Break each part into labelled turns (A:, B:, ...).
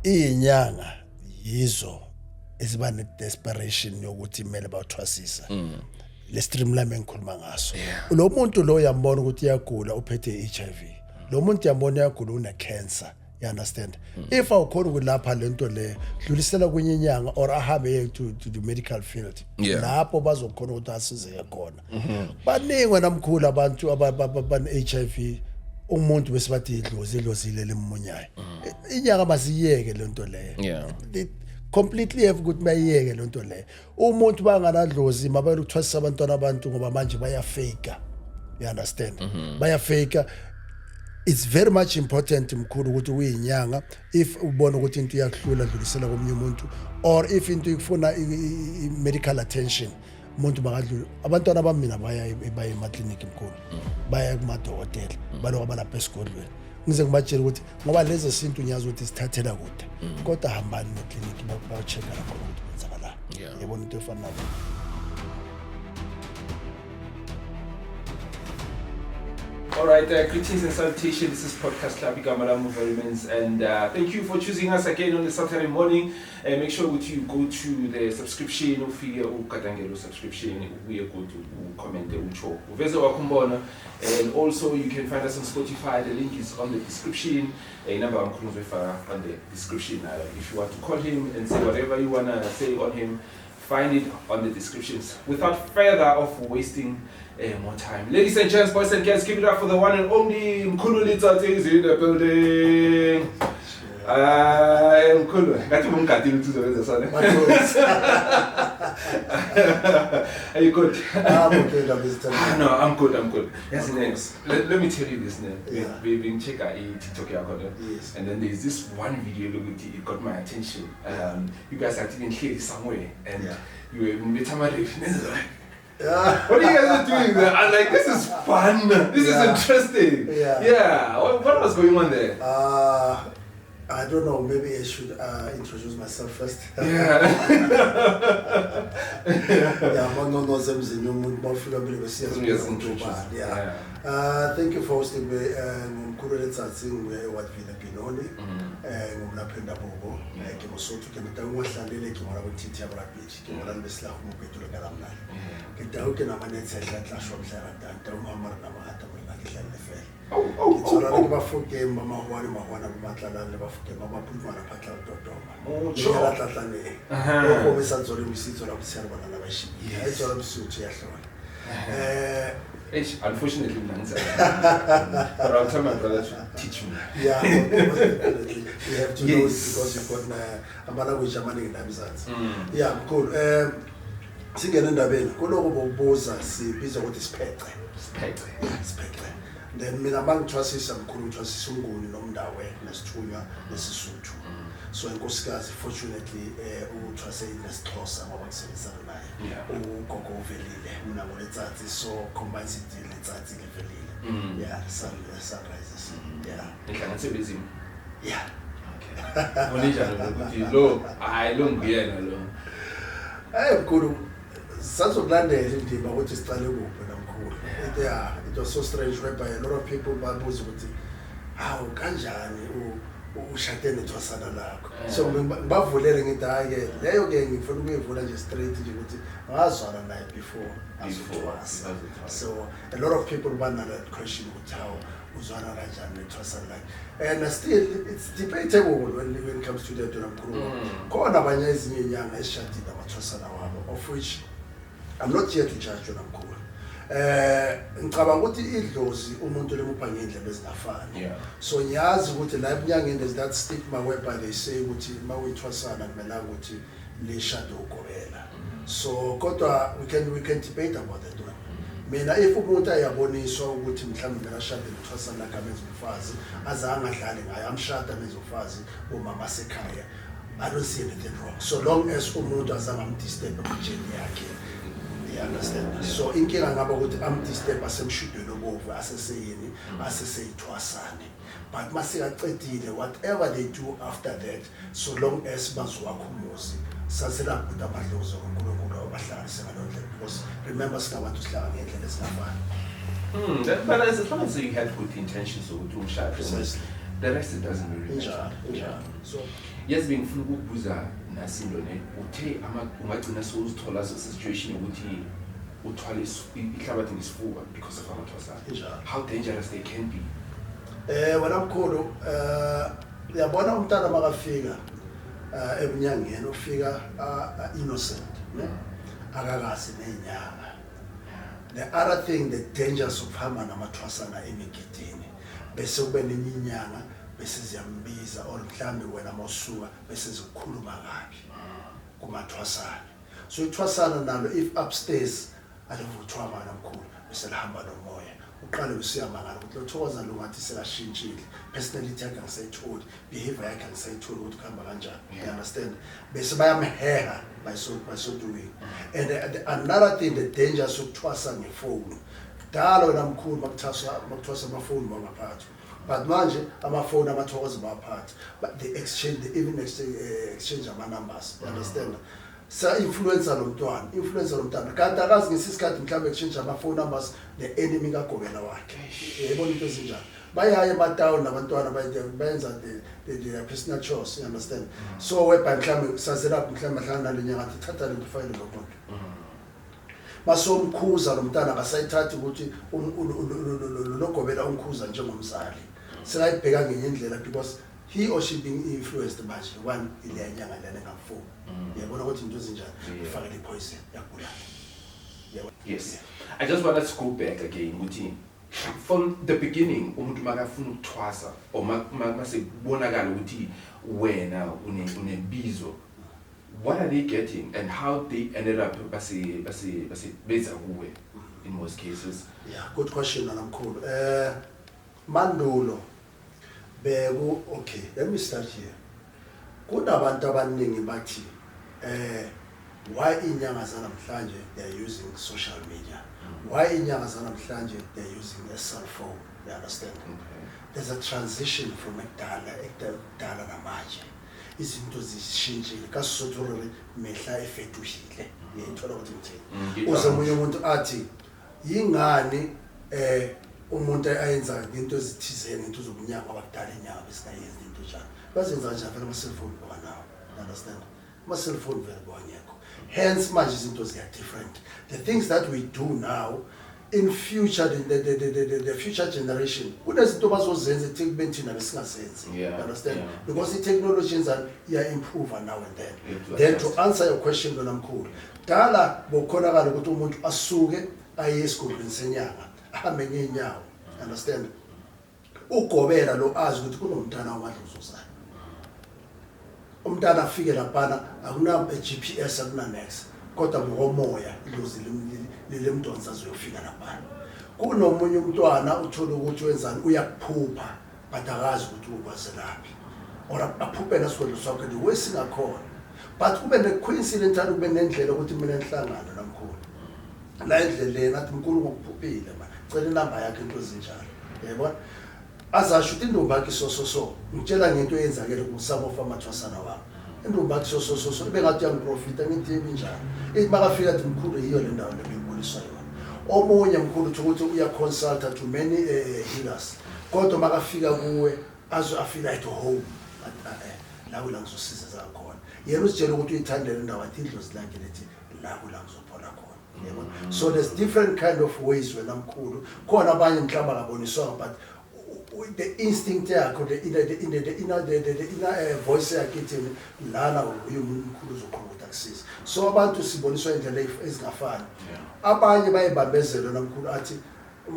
A: Inyanga yizo esiba ne desperation yokuthi imele bathwasisa le streamline engikhuluma ngaso lo muntu lo uyambona ukuthi uyagula uphethe HIV lo muntu uyambona uyagula une cancer. You understand? If awukhona ukulapha lento le dlulisela kwenye inyanga or ahambe to the medical field lapho bazokhona ukuthi asizeke khona. Baningi namkhulu abantu abane HIV umuntu bese bathi idlozile lemunyayo. Inyanga basiyeke lento le. Completely have good bayiyeke lento le. Umuntu banganadlozi mabaye ukuthwasisa abantwana abantu ngoba manje baya fake. You understand? Baya fake. It's very much important mkhulu ukuthi uyinyanga if ubona ukuthi into iyakuhlula dlulisela komunye umuntu or if into ikufuna medical attention umuntu bangadlula abantwana bamina baya ema-clinic mkhulu baya kumadokotela baloko balapha esigodlweni ngize ngibatshela ukuthi ngoba lezi sintu ngiyazi ukuthi sithathela kude kodwa hambani ne-clinic bayocheck la khona ukuthi kwenzakalani yabona into efana nalo.
B: All right, greetings and salutations. This is Podcast Club Igamalamu Verimans, and thank you for choosing us again on a Saturday morning. Make sure that you go to the subscription, ukatangelo subscription, we go to comment ucho uveze wakumbona, and also you can find us on Spotify. The link is on the description. A number of on the description. If you want to call him and say whatever you wanna say on him, find it on the descriptions. Without further of wasting more time. Ladies and gents, boys and girls, give it up for the one and only Mkhulu Litsatsi is in the building. Mkhulu, ngathi umgadile utuzoweza sana. Are you good?
A: I'm okay,
B: No, I'm good. Yes, next. Let me tell you this now. We've been checking TikTok
A: yes.
B: and then there's this one video it got my attention. You guys are taking here somewhere and you were in the what are you guys doing there? I'm like, this is fun. This is interesting. Yeah. What was going on there?
A: I don't know. Maybe I should introduce myself first.
B: Yeah.
A: Thank you for hosting me. Mkhulu Letsatsi ngiyewavila Binoni. Ngumlaphenda bobo. Ngimosotho ngimntangwahlalele ngimora kwiTT yaBrabich. Ngimora beslahu mubhedulo kalamnala. Ngidawuke namanethe ehlanhlasho mhlarantanta umamara namahata ngidlala efela. Ngithola ngibafuke mahwana bamatlalane bafuke bamapulwana phatla utodoma. Ngiyalahlahlane. Lokho besanzole imisitho lapho siyabona nabashi. Ayithola umsuthu yahlona.
B: Unfortunately, but I'll tell my brother to teach me.
A: Yeah, definitely. You have to know it because you've got a language in Abizans. Yeah, cool. Singena endabeni kuloko bobuza sibiza ukuthi spectre. Then mina mangithwasisa mkhulu ngithwasisa unguni nomndawe nesithunywa nesisuthu. So inkosikazi fortunately uthwase inesixhosa ngoba ngisebenzisana naye. Ugogo uvelile mina ngoLetsatsi so combines it Letsatsi levelile. Yeah, sunrises. Yeah.
B: Ngihlanganise bezimo.
A: Yeah.
B: Okay. Onijalo ukuthi lo lo ngiyena lo.
A: Mkhulu sazokulandela indima ukuthi sicale kuphi namkhulu. It was so strange whereby a lot of people babuza ukuthi hawu kanjani ushade nethwasana lakho. So ngibavulele ngithi hayi leyo ke ngifuna ukuyivula nje straight nje ukuthi ngazwana naye before. So a lot of people bana that question ukuthi how uzwana kanjani nethwasana lakho. And still it's debatable when it comes to that namkhulu. Khona abanye ezinye inyanga esishadile abathwasana wabo of which I'm not here to judge namkhulu. Ngicabanga ukuthi idlozi umuntu lemupha ngendlela ezingafani. So ngiyazi ukuthi la ebunyangeni there's that stigma whereby they say ukuthi mawuyithwasana kumele ukuthi lishado ugobela. So kodwa we can debate about that one. Mina if umuntu ayaboniswa ukuthi mhlawumbe mina shade ngithwasana kamenza umfazi azange adlale ngaye amshada menza umfazi umama sekhaya, I don't see anything wrong so long as umuntu azange amdisturb ejeni yakhe. You understand? So inkinga ngaba ukuthi amdisturb asemshudweni obovu aseseyini aseseyithwasane. But masikacedile whatever they do after that so long as bazwakho umuzi sasela ukuthi amadlozi ngoNkulunkulu abahlanganise ngalondlela because remember sinabantu sihlala ngendlela ezingafani.
B: But as long as you have good intentions ukuthi umshado the rest it doesn't really matter.
A: Injalo. So
B: Yes, bengifuna ukukubuza nasindo ne uthe ungagcina sowuzithola situation ukuthi uthwala ihlabathi ngesifuba because of amathwasana.
A: Injalo.
B: How dangerous they can be.
A: Wena mkhulu uyabona umntana makafika ebunyangeni ufika innocent ne akakazi nenyanga. The other thing, the dangers ukuhamba namathwasana emigidini bese kube nenyinyanga bese ziyambiza or mhlambe wena mawusuka bese zikhuluma kabi kumathwasana. So ithwasana nalo if upstairs alivuthwa mana mkhulu bese lihamba nomoya uqale usiyamangala ukuthi lothokoza lo ngathi selashintshile, personality yakhe ngisayitholi, behavior yakhe ngisayitholi ukuthi kuhamba kanjani. You understand? Bese bayamheha by so doing. And another thing, the dangers ukuthwasa ngefoni. Dala wena mkhulu makuthwasa amafoni bangaphathi. But manje amafoni amathokoza baphathi. But they even exchange ama numbers. You understand? Sa influencer lo mntwana kanti akazi ngesisikhathi mhlawumbe exchange ama phone numbers the enemy kaGobela wakhe. Yebo into ezinjalo bayaya ematown nabantwana bayenza the personal chores. You understand? So weba mhlawumbe sazela mhlawumbe mahlanga nalenyanga athi thatha le file lo muntu masomkhuza lo mntana akasayithathi ukuthi uNogobela umkhuza njengomzali sekayibheka ngenye indlela because he or she being influenced manje one ile nyanga lana ngafo. Yabona ukuthi into ezinjani ifakele poison yakula.
B: Yes. I just want us to go back again ukuthi from the beginning umuntu makafuna ukuthwasa or masebonakala ukuthi wena unebizo, what are they getting and how they ended up beza kuwe in most cases?
A: Yeah, good question namkhulu. Mandulo beku okay, let me start here. Kunabantu abaningi bathi why inyanga zanamhlanje they are using social media? Why inyanga zanamhlanje they are using a cell phone? You understand? There's a transition from ekudala namanje. Izinto zishintshile kasizothola mehla efetuhile. Ngiyithola ukuthi ngithini. Uze umunye umuntu athi yingani umuntu ayenza into ezithizeni into zobunyanga abadala inyanga besingayenzi into njalo. Bazenza kanjani phela ama cellphone banawo. Understand? Ama cellphone vele bongekho. Hence manje izinto ziya different. The things that we do now in future the future generation kunezinto bazozenza ekubeni thina besingazenzi. Understand? Because the technology iya improve now and then. Then to answer your question lona mkhulu, dala bokhonakala ukuthi umuntu asuke aye esigodlweni senyanga ahambe ngenyawo. Understand? Ugobela lo azi ukuthi kunomntana wamadluzuzana. Umntana afike lapha akuna GPS akuna next kodwa ngomoya ilozi lemdonsa azofika lapha. Kunomunye umntwana uthola ukuthi wenzani uyakuphupha but akazi ukuthi ukwazelaphi or aphuphe nasigodlo sakhe the way singakhona but kube ne coincidence ukuthi kube nendlela ukuthi mina enhlangana namkhulu la endleleni nathi mkhulu ngokuphuphile manje cela inamba yakhe into ezinjalo. Yebo azasho ukuthi indombi yakhe so ngitshela ngento eyenzakele kusamo famathwasana wami indombi yakhe so bengathi yangiprofita ngithi ebinjalo ithi makafika athi mkhulu yiyo le ndawo lebengiboniswa yona. Omunye mkhulu ukuthi uya consult to many healers kodwa makafika kuwe azo afika at home la kula ngizosiza zakhona yena usitshela ukuthi uyithandele indawo athi indlozi lakhe lethi la kula ngizophola khona. Yebo so there's different kind of ways wena mkhulu khona abanye mhlamba akaboniswa but the instinct yakho the inner voice yakhe ithi lana umuntu mkhulu uzokhuluma ukusiza. So abantu siboniswa indlela ezingafani. Abanye bayebambezela namkhulu athi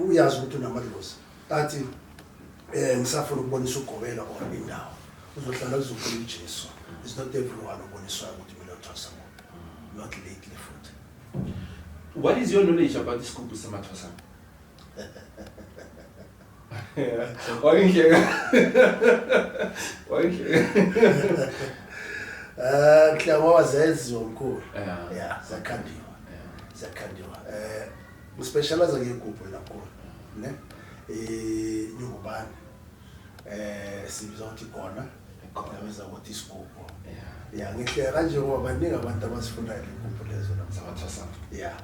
A: uyazi ukuthi unamadlozi athi ngisafuna ukubonisa uGobela or indawo uzohlala kuzokhula uJesu. It's not everyone oboniswa ukuthi mina uthwasa not lately futhi.
B: What is your knowledge about this group samathwasana? Why
A: Klamo wazenziwa mkhulu. Yeah, zakhandiwa. Uspecialize ngegroup lapho, ne? Nyungubani. Sibiza ukuthi khona benza ukuthi isigubhu. Yeah, ngihle kanje ngoba baningi abantu abasifunayo igroup lezo
B: samathwasana.
A: Yeah.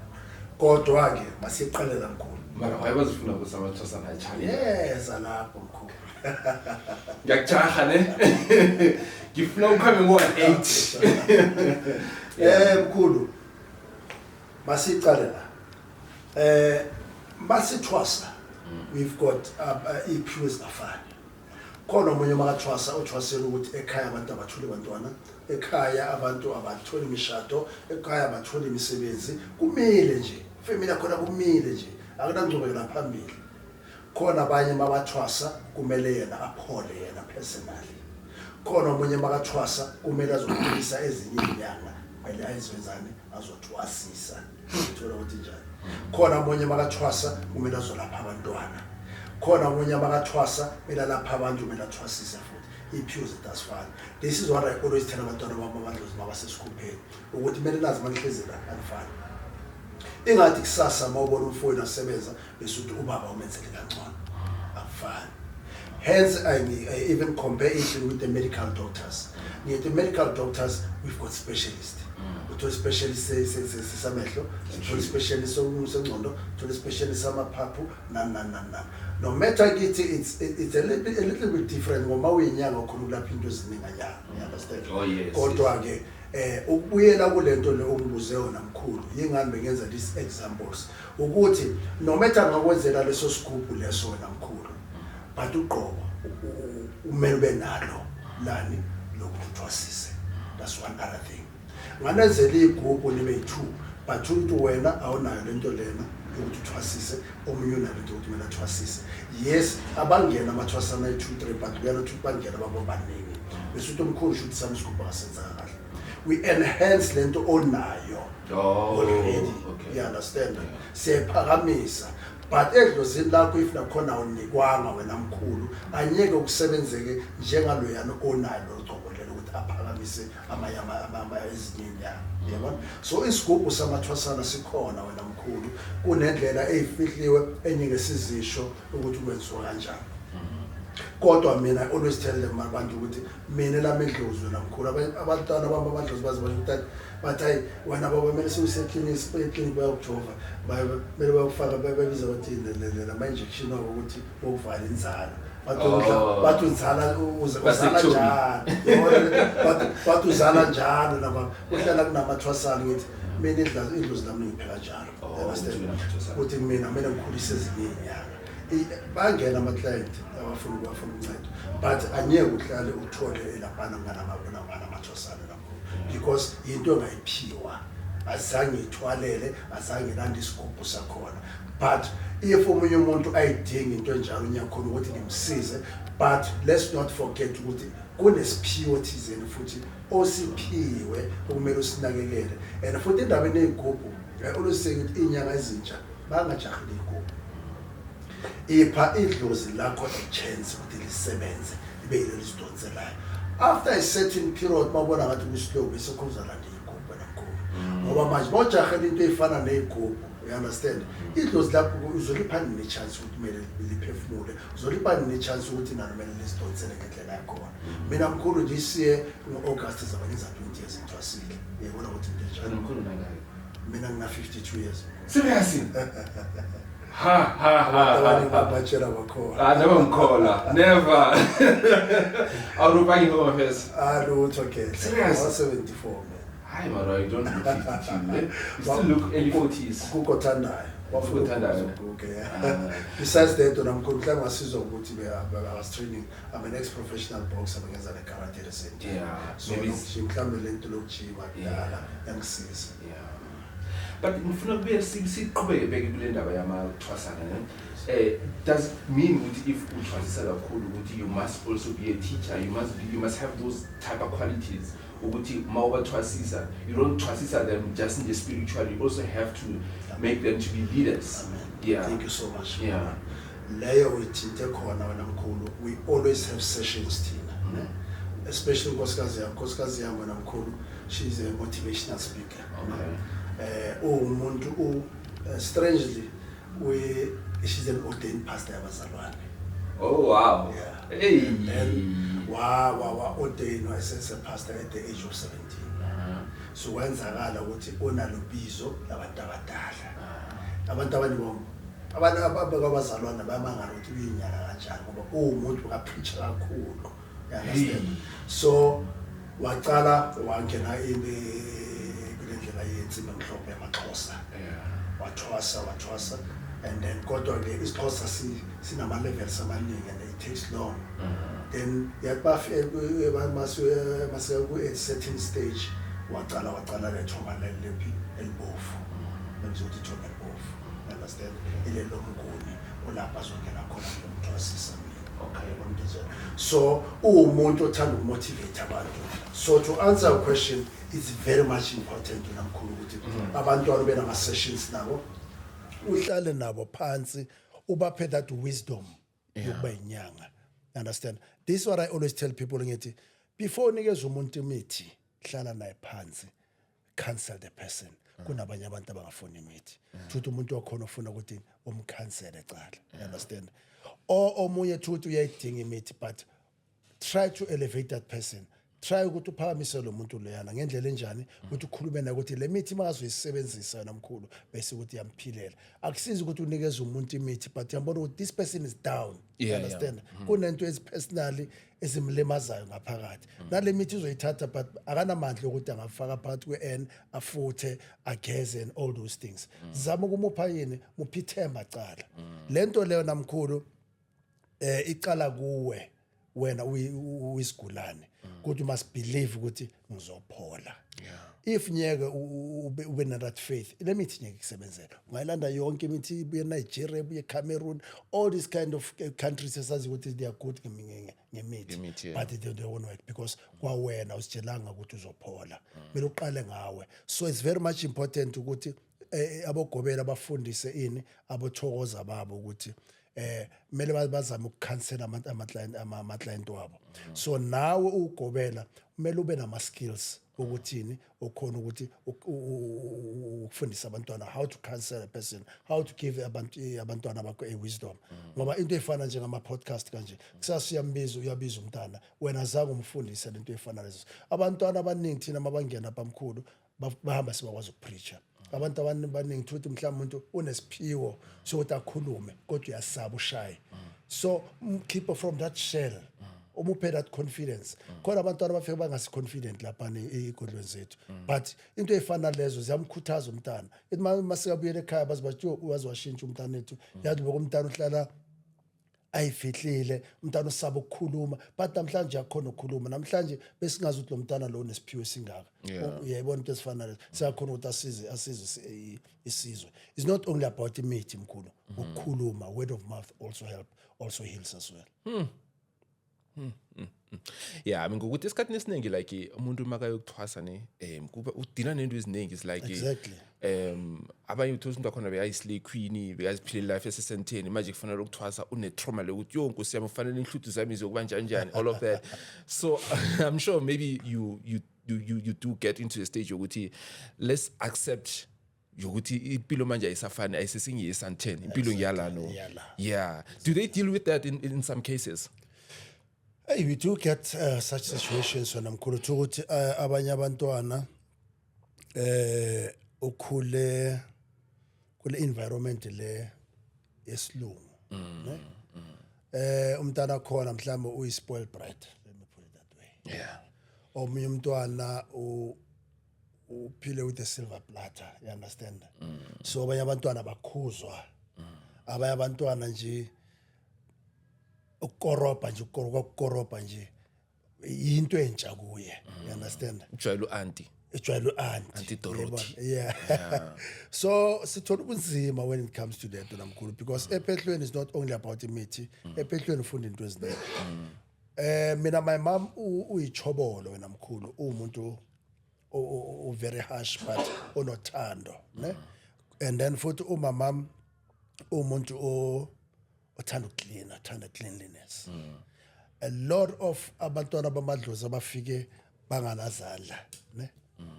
A: Kodwa ke masiqalela mkhulu.
B: Mara wayebazifuna ukuthi amaXhosa ayijale.
A: Yes, alapho mkhulu.
B: Ngiyakujaha ne. Ngifuna ukhambe ngo-8.
A: Mkhulu. Masicale la. Masithwasa. We've got iphiwe afana. Khona omunye makathwasa uthwasela ukuthi ekhaya abantu abathule bantwana, ekhaya abantu abathole imishado, ekhaya abathole imisebenzi, kumile nje. Family yakhona kumile nje. Akunangcubekela phambili. Khona abanye mabathwasa kumele yena aphole yena personally. Khona omunye makathwasa kumele azokhulisa ezinye inyanga, kumele ayizwezane azothwasisa. Uthola ukuthi njani. Khona omunye makathwasa kumele azolapha abantwana. Khona omunye makathwasa kumele lapha abantu kumele athwasise futhi. Iphiwe zasifana. This is what I always tell abantwana bami abadlozi mabasesikhupheni ukuthi kumele nazi manihlezela anifani. Ingathi kusasa mawubona umfowenu asebenza bese uthi ubaba umenzele kancane. Afani. Hence I even compare it with the medical doctors. The medical doctors, we've got specialists. To specialist samehlo, to specialist sengqondo, to specialist amaphaphu, no matter it's a little bit different ngoba uyinyanga ukhona lapha into ezininganyana, you understand?
B: Oh yes.
A: Kodwa ke ubuyela kulento le ongibuze yona mkhulu, yingani bengenza these examples ukuthi no matter ngakwenzela leso sigubhu leso wena mkhulu, but uqobo umele benalo lani lokuthwasise. That's one other thing. Nganenzela igubhu nibe yi2 but umuntu wena awunayo lento lena ukuthi uthwasise omunye unalo into ukuthi mina thwasise. Yes, abangena amathwasana yi2 3 but kuyana bangena bababaningi. Bese umuntu omkhulu shothi sami isigubhu asenza kahle. We enhance lento onayo.
B: Okay.
A: You understand? Siyaphakamisa. But edlozini lakho if nakhona unikwanga wena mkhulu anyeke ukusebenzeke njengalo yana onayo loqobolela ukuthi aphakamise amaya ezinyenya. Yabona? So isigubhu samathwasana sikhona wena mkhulu kunendlela ezifihliwe enyeke sizisho ukuthi kwenziwa kanjani. Kodwa mina I always tell them abantu ukuthi mina lamendlozi wena mkhulu abantwana bami abadlozi bazibathi bathi wena baba kumele siwuse-clinic bayokujova kumele bayokufaka babiza bathi nama-injection wabo ukuthi bokuvala inzalo bathi uzala njani bathi uzala njalo naba uhlala kunamathwasana ngithi mina idlozi lami ngipheka njalo ukuthi mina kumele ngikhulise ezinye inyanga. Bangena ama-client abafuna uncedo but anyeke uhlale uthole laphana nganamathwasana because into engayiphiwa azange ithwalele azange landa isigubhu sakhona. But if omunye umuntu ayidinga into enjalo nyakhona ukuthi ngimsize, but let's not forget ukuthi kunesiphiwo thizeni futhi osiphiwe okumele usinakekele. And futhi indabeni yezigubhu I always say ukuthi inyanga ezintsha bangajahile igubhu. Ipha idlozi lakho a chance ukuthi lisebenze ibe yilo lisidonselayo. After a certain period mabona ngathi kuslow bese khuzala ndigubhu nakhona. Ngoba manje bojahela into efana nezigubhu, you understand? Idlozi lakho uzolipha ne chance ukuthi kumele liphefumule, uzolipha ne chance ukuthi nalo kumele lisidonsele ngendlela yakho. Mina mkhulu this year ngoAugust zabangenza 20 years ngithwasile. Uyabona ukuthi into enjalo.
B: Mkhulu nangaki?
A: Mina ngina 52 years.
B: Seriously? Ha. Never mkhola. Never. Awurubani home affairs.
A: Lutho ke.
B: Serious?
A: 74 man.
B: Hayi mara, you don't look 52. You still look early 40s.
A: Kukothandayo.
B: Wafuthandayo.
A: Okay. Besides that, namkhulu ngasizwa ukuthi I was training. I'm an ex-professional boxer ngenza le karate recently.
B: Yeah.
A: So ngimhlambe lento lokujiwa kudala yangisiza.
B: Yeah. But ngifuna kube siqhubeke beke kule ndaba yamathwasana ne. Does it mean ukuthi if uthwasisa kakhulu ukuthi you must also be a teacher, you must have those type of qualities ukuthi mawubathwasisa, you don't thwasisa them just in the spiritual, you also have to make them to be leaders.
A: Amen.
B: Yeah.
A: Thank you so much.
B: Yeah.
A: Leyo withinte khona wena mkhulu, we always have sessions thina. Especially nkosikazi yami wena mkhulu, she's a motivational speaker.
B: Okay.
A: Umuntu strangely she's an ordained pastor yabazalwane.
B: Oh wow.
A: Yeah.
B: Hey.
A: And wow ordained as a pastor at the age of 17. So wenzakala ukuthi onalo bizo labantu abadala. Abantu abanye abantu abazalwana bayamangala ukuthi uyinyaka kanjani ngoba umuntu kapreacher kakhulu, you understand. So waqala wangena kule ndlela yensimbi emhlophe yamaXhosa, wathwasa, and then kodwa ke isiXhosa sinama levels amaningi and it takes long. Then yabafika ku a certain stage waqala le thoma lelephi elibovu, bengizothi thoma elibovu, understand, ile lomnguni olapha azongena khona ngomthwasisa mina. Okay, so umuntu othanda ukumotivate abantu. So to answer your question, it's very much important namkhulu ukuthi abantwana benama sessions nabo uhlale nabo phansi ubaphe that wisdom yokuba inyanga. Understand? This is what I always tell people ngithi before nikeza umuntu imithi hlala naye phansi, cancel the person. Kunabanye abantu abangafuni imithi. Futhi umuntu wakhona ufuna ukuthi umcancel ecala. Understand? Omunye futhi uyayidinga imithi, but try to elevate that person. Try ukuthi uphakamise lo muntu leyana ngendlela enjani ukuthi ukhulume naye ukuthi le mithi mazoyisebenzisa yona mkhulu bese ukuthi yamphilela. Akusizi ukuthi unikeze umuntu imithi, but uyabona ukuthi this person is down. You understand? Kunento ezipersonally ezimlemazayo ngaphakathi. Nale mithi uzoyithatha but akanamandla ukuthi angafaka phakathi kwe-N afuthe ageze and all those things. Zama ukumupha yini muphithemba cala. Lento leyo namkhulu iqala kuwe wena uyisigulane. Ukuthi you must believe ukuthi ngizophola. If nyeke ube na that faith, le mithi nyeke kusebenzela. Ungayilanda yonke imithi ibuye Nigeria, ibuye Cameroon, all these kind of countries esazi ukuthi they are good ngemithi, but they won't work because kwawena usijelanga ukuthi uzophola. Kumele uqale ngawe. So it's very much important ukuthi abogobela abafundise ini abothokoza babo ukuthi mele bazama ukukhansela ama-client wabo. So nawe ugobela kumele ube nama skills ukuthini okhona ukuthi ukufundisa abantwana how to counsel a person, how to give abantwana bakho a wisdom. Ngoba into efana njengama podcast kanje kusasa uyabiza umntana wena zange umfundise lento efana lezo. Abantwana abaningi thina mabangena phamkhulu bahamba sibakwazi ukupreacher. Abantu abaningi futhi mhlawumbe umuntu unesiphiwo sokuthi akhulume kodwa uyasaba ushaye. So keep from that shell. Umuphe that confidence. Khona abantwana bafika bangasi confident lapha ezigodlweni zethu. But into efana lezo ziyamkhuthaza umntana. Ethi masika ekhaya bazibathi wazwashintsha umntana ethu. Yathi bokumntana uhlala ayifihlile, umntana usaba ukukhuluma, but namhlanje yakhona ukukhuluma. Namhlanje besingazi ukuthi lo mntana lo unesiphiwo singaka. Uyayibona into esifana lezo. Siyakhona ukuthi asize isizwe. It's not only about imithi mkhulu. Ukukhuluma, word of mouth also heals as well.
C: Yeah, I mean ngokuthi esikhathini esiningi like umuntu makayokuthwasa ne kuba udina nento eziningi is like
A: exactly.
C: Abanye uthola umuntu akhona beyayislay queen beyaziphila life esesenteni manje kufanele ukuthwasa une trauma lokuthi yo nkosi yami kufanele inhluthu zami zokuba njani all of that. So I'm sure maybe you do get into a stage ukuthi let's accept yokuthi impilo manje ayisafani ayisesingiye 10 impilo ngiyala no. Yeah, do they deal with that in some cases?
A: Hey, we do get such situations when mkhulu ukuthi abanye abantwana ukhule kule environment le esilungu ne umntana khona mhlawumbe uyispoiled brat, let me put it that way.
C: Yeah.
A: Omunye umntwana uphile with a silver platter, you understand? So abanye abantwana bakhuzwa, abanye abantwana nje ukoropa nje into entsha kuye, you understand?
C: Ujwayele auntie
A: Auntie
C: Dorothy.
A: Yeah. So sithola ubunzima when it comes to that namkhulu because ephehlweni is not only about imithi, ephehlweni ufunda into eziningi. Mina my mom uyichobolo wena mkhulu, umuntu very harsh but onothando, ne? And then futhi umama umuntu othanda ukuclean, othanda cleanliness. A lot of abantwana bamadlozi abafike banganazandla, ne?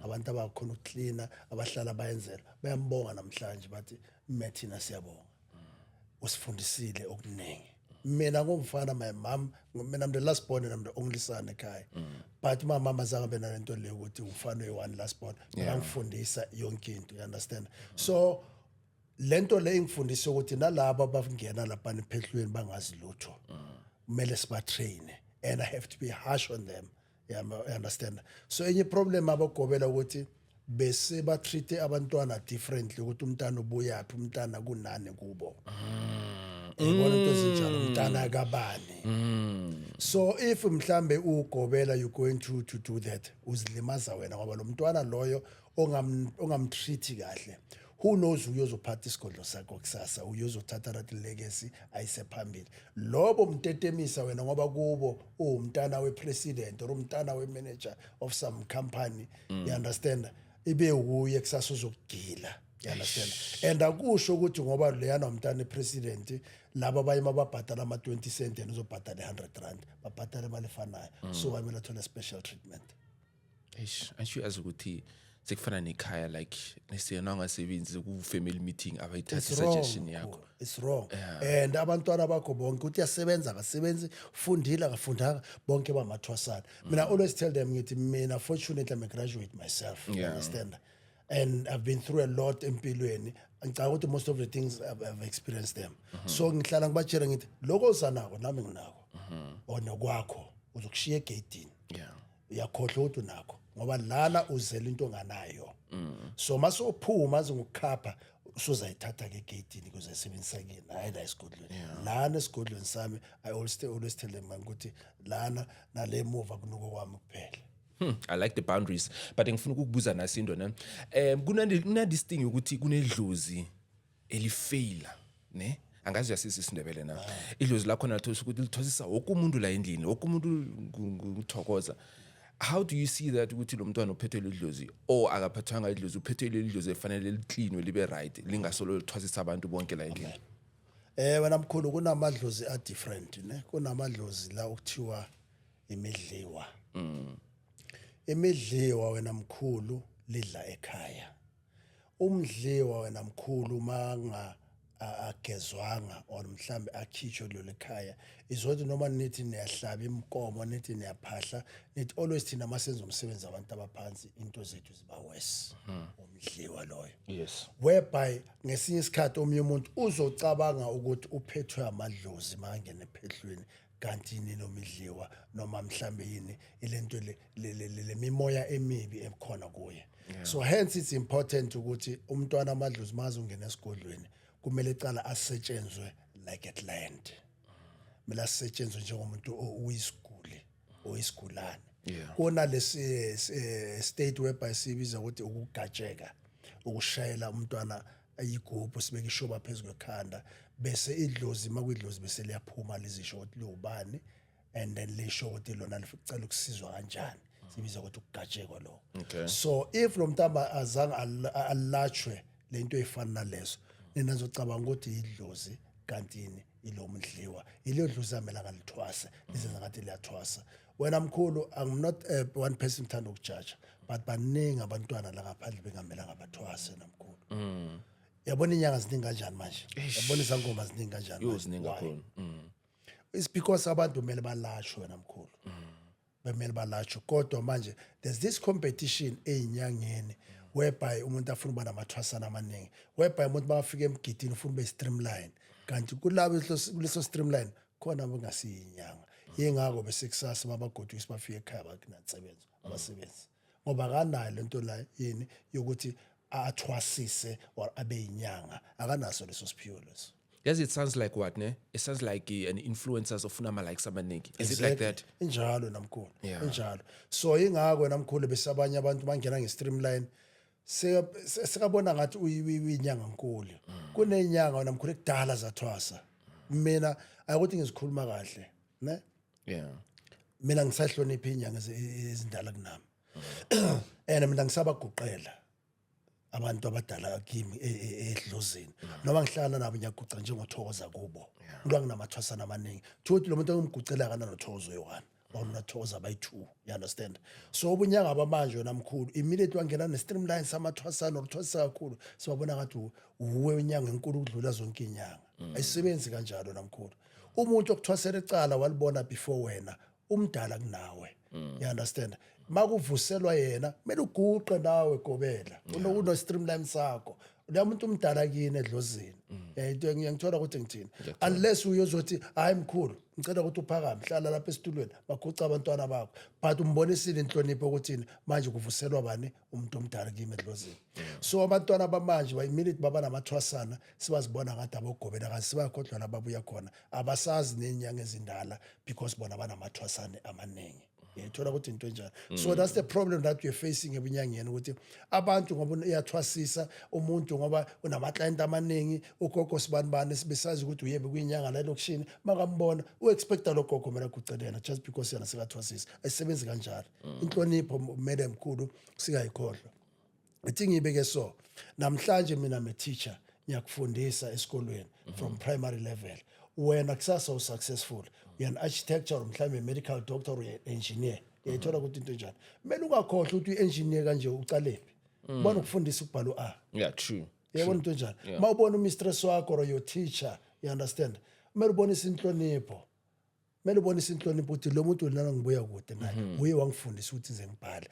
A: Abantu abakhona ukucleana, abahlala bayenzela, bayambonga namhlanje bathi methina siyabonga. Usifundisile okuningi. Mina ngomfana my mom, mina I'm the last born and I'm the only son ekhaya. But my mama zange bena lento leyo ukuthi ufana one last born. Ngangifundisa yonke into, you understand? So lento le ingifundisa ukuthi nalabo abangena lapha nephehlweni bangazi lutho kumele sibatrain and I have to be harsh on them. Yeah, I understand. So enye problem abagobela ukuthi bese ba treat abantwana differently ukuthi umntana ubuya phi umntana kunani kubo. Ibona into ezinjalo umntana kabani. So if mhlambe ugobela you going to do that uzilimaza wena ngoba lo mntwana loyo ongamtreat kahle. Who knows uyozophatha isigodlo sakho kusasa uyozothatha that legacy ayisephambili lobo mtetemisa wena ngoba kubo umntana wepresident or umntana wemanager of some company you understand ibe uye kusasa uzokugila you understand and akusho ukuthi ngoba leyana umntana wepresident laba bayima babhatala ama 20 cent and uzobhatala 100 rand babhatala imali efanayo so wamela thola special treatment.
C: Asho ukuthi sekufana nekhaya like nesiyena angasebenzi ku family meeting abayithatha suggestion yakho.
A: It's wrong. And abantwana bakho bonke uthi yasebenza akasebenzi fundile akafundanga bonke bamathwasana. Mina always tell them ngithi mina fortunately I'm a graduate myself, you understand? And I've been through a lot empilweni. Ngicabanga ukuthi most of the things I've experienced them. So ngihlala ngibatshela ngithi lokho usanako nami nginako. Onokwakho uzokushiya egate. Uyakhohlwa ukuthi unakho ngoba lana uzela into onganayo so masophuma azingukhapha usozayithatha ke egate ukuze isebenzisa ke hayi la esigodlweni lana esigodlweni sami I always tell them ukuthi lana nale move kunuko kwami kuphela.
C: I like the boundaries but ngifuna ukukubuza nasindo na kuna this thing ukuthi kunedlozi elifaila ne angazi yasisi isindebele na idlozi lakho nathosa ukuthi lithosisa wonke umuntu la endlini wonke umuntu nguthokoza. How do you see that ukuthi lo mntwana uphethele idlozi or akaphathanga idlozi uphethele idlozi efanele licleanwe libe right lingasolo lithwasisa abantu bonke la endlini?
A: Wena mkhulu kunamadlozi a different ne kunamadlozi la ukuthiwa imidliwa. Imidliwa wena mkhulu lidla ekhaya. Umdliwa wena mkhulu manga agezwanga or mhlambe akhitshwe lo lekhaya izothi noma nithi niyahlaba imkomo nithi niyaphahla nithi always thina masenza umsebenzi abantu abaphansi into zethu ziba worse umdliwa loyo.
C: Yes.
A: Whereby ngesinye isikhathi omnye umuntu uzocabanga ukuthi uphethwe amadlozi mangene ephehlweni kanti yini nomidliwa noma mhlambe yini ilento le mimoya emibi ekhona kuye. So hence it's important ukuthi umntwana amadlozi maze ungena esigodlweni kumele ecala asetshenzwe like a client. Kumele asetshenzwe njengomuntu uyisiguli oyisigulane. Kona lesi state whereby sibiza ukuthi ukugajeka ukushayela umntwana ayigubhu sibeke ishoba phezulu kwekhanda bese idlozi makuyidlozi bese liyaphuma lizisho ukuthi liubani and then lisho ukuthi lona lificela ukusizwa kanjani sibiza ukuthi ukugajeka lo. So if lo mntamba azange alachwe lento efana naleso nina ngizocabanga ukuthi idlozi kantini ilo mdliwa ile dlozi amela ngalithwasa izenza ngathi liyathwasa. Wena mkhulu I'm not one person thanda ukujudge but baningi abantwana la ngaphandle bengamela ngabathwase namkhulu. Yabona inyanga ziningi kanjani manje yabona izangoma ziningi kanjani manje. It's because abantu kumele balashwe wena mkhulu bemele balashwe kodwa manje there's this competition einyangeni whereby umuntu afuna uba namathwasana amaningi whereby umuntu bafika emgidini ufuna ube streamline kanti kulabo leso streamline khona bengasiyinyanga yengako bese kusasa babagodwisi bafika ekhaya bakunatsebenza abasebenzi ngoba akanayo lento la yini yokuthi athwasise or abe inyanga akanaso leso siphiwo leso.
C: Yes, it sounds like what ne? It sounds like an influencers of Funama like Samaniki. Is it like that?
A: Injalo namkhulu. Injalo. So ingako namkhulu besabanye abantu bangena nge-streamline sekabona ngathi uyinyanga nkulu. Kunenyanga namkhulu ekudala zathwasa. Mina akuthi ngizikhuluma kahle, ne? Mina ngisahlonipha inyanga ezindala kunami. And mina ngisabaguqela abantu abadala kimi edlozini noma ngihlala nabo ngiyaguqa njengothokoza kubo into anginamathwasana amaningi thuthi lo muntu engimgucela kana nothokozo yowana awunathokoza bayi2 you understand. So ubunyanga abamanje namkhulu immediately wangena ne-streamline samathwasana okuthwasa kakhulu sibabona ngathi uwe unyanga enkulu ukudlula zonke inyanga ayisebenzi kanjalo namkhulu. Umuntu okuthwasela ecala walibona before wena umdala kunawe you understand. Makuvuselwa yena kumele uguqe nawe gobela uno streamline sakho la muntu umdala kini edlozini ngiyangithola ukuthi ngithini unless uyozothi hayi mkhulu ngicela ukuthi uphakame hlala lapha esitulweni baguca abantwana bakho but umbonisile inhlonipho ukuthi manje kuvuselwa bani umuntu omdala kimi edlozini so abantwana bamanje immediate baba namathwasana sibazibona ngathi abogobela kanti sibakhohlwa lababuya khona abasazi nenyanga ezindala because bona banamathwasana amaningi yethola ukuthi into enjalo so that's the problem that we're facing ebunyangeni ukuthi abantu ngoba iyathwasisa umuntu ngoba unama-client amaningi ugogo sibanibani sibesazi ukuthi uyebe kwinyanga la elokishini makambona u-expecta lo gogo mina kucelela just because yena sekathwasisa ayisebenzi kanjalo inhlonipho kumele mkhulu singayikhohlwa ithi ngiyibeke so namhlanje mina me-teacher ngiyakufundisa esikolweni from primary level wena kusasa u-successful uyan architecture mhlawumbe medical doctor or engineer yayithola ukuthi into enjani kumele ungakhohlwa ukuthi u-engineer kanje ucalephi ubona ukufundisa ukubhala u-A
C: yeah true
A: yabona into enjani uma ubona umistress wakho or your teacher you understand kumele ubonise inhlonipho kumele ubonise inhlonipho ukuthi lo muntu lana ngibuya kude naye uye wangifundisa ukuthi ngize ngibhale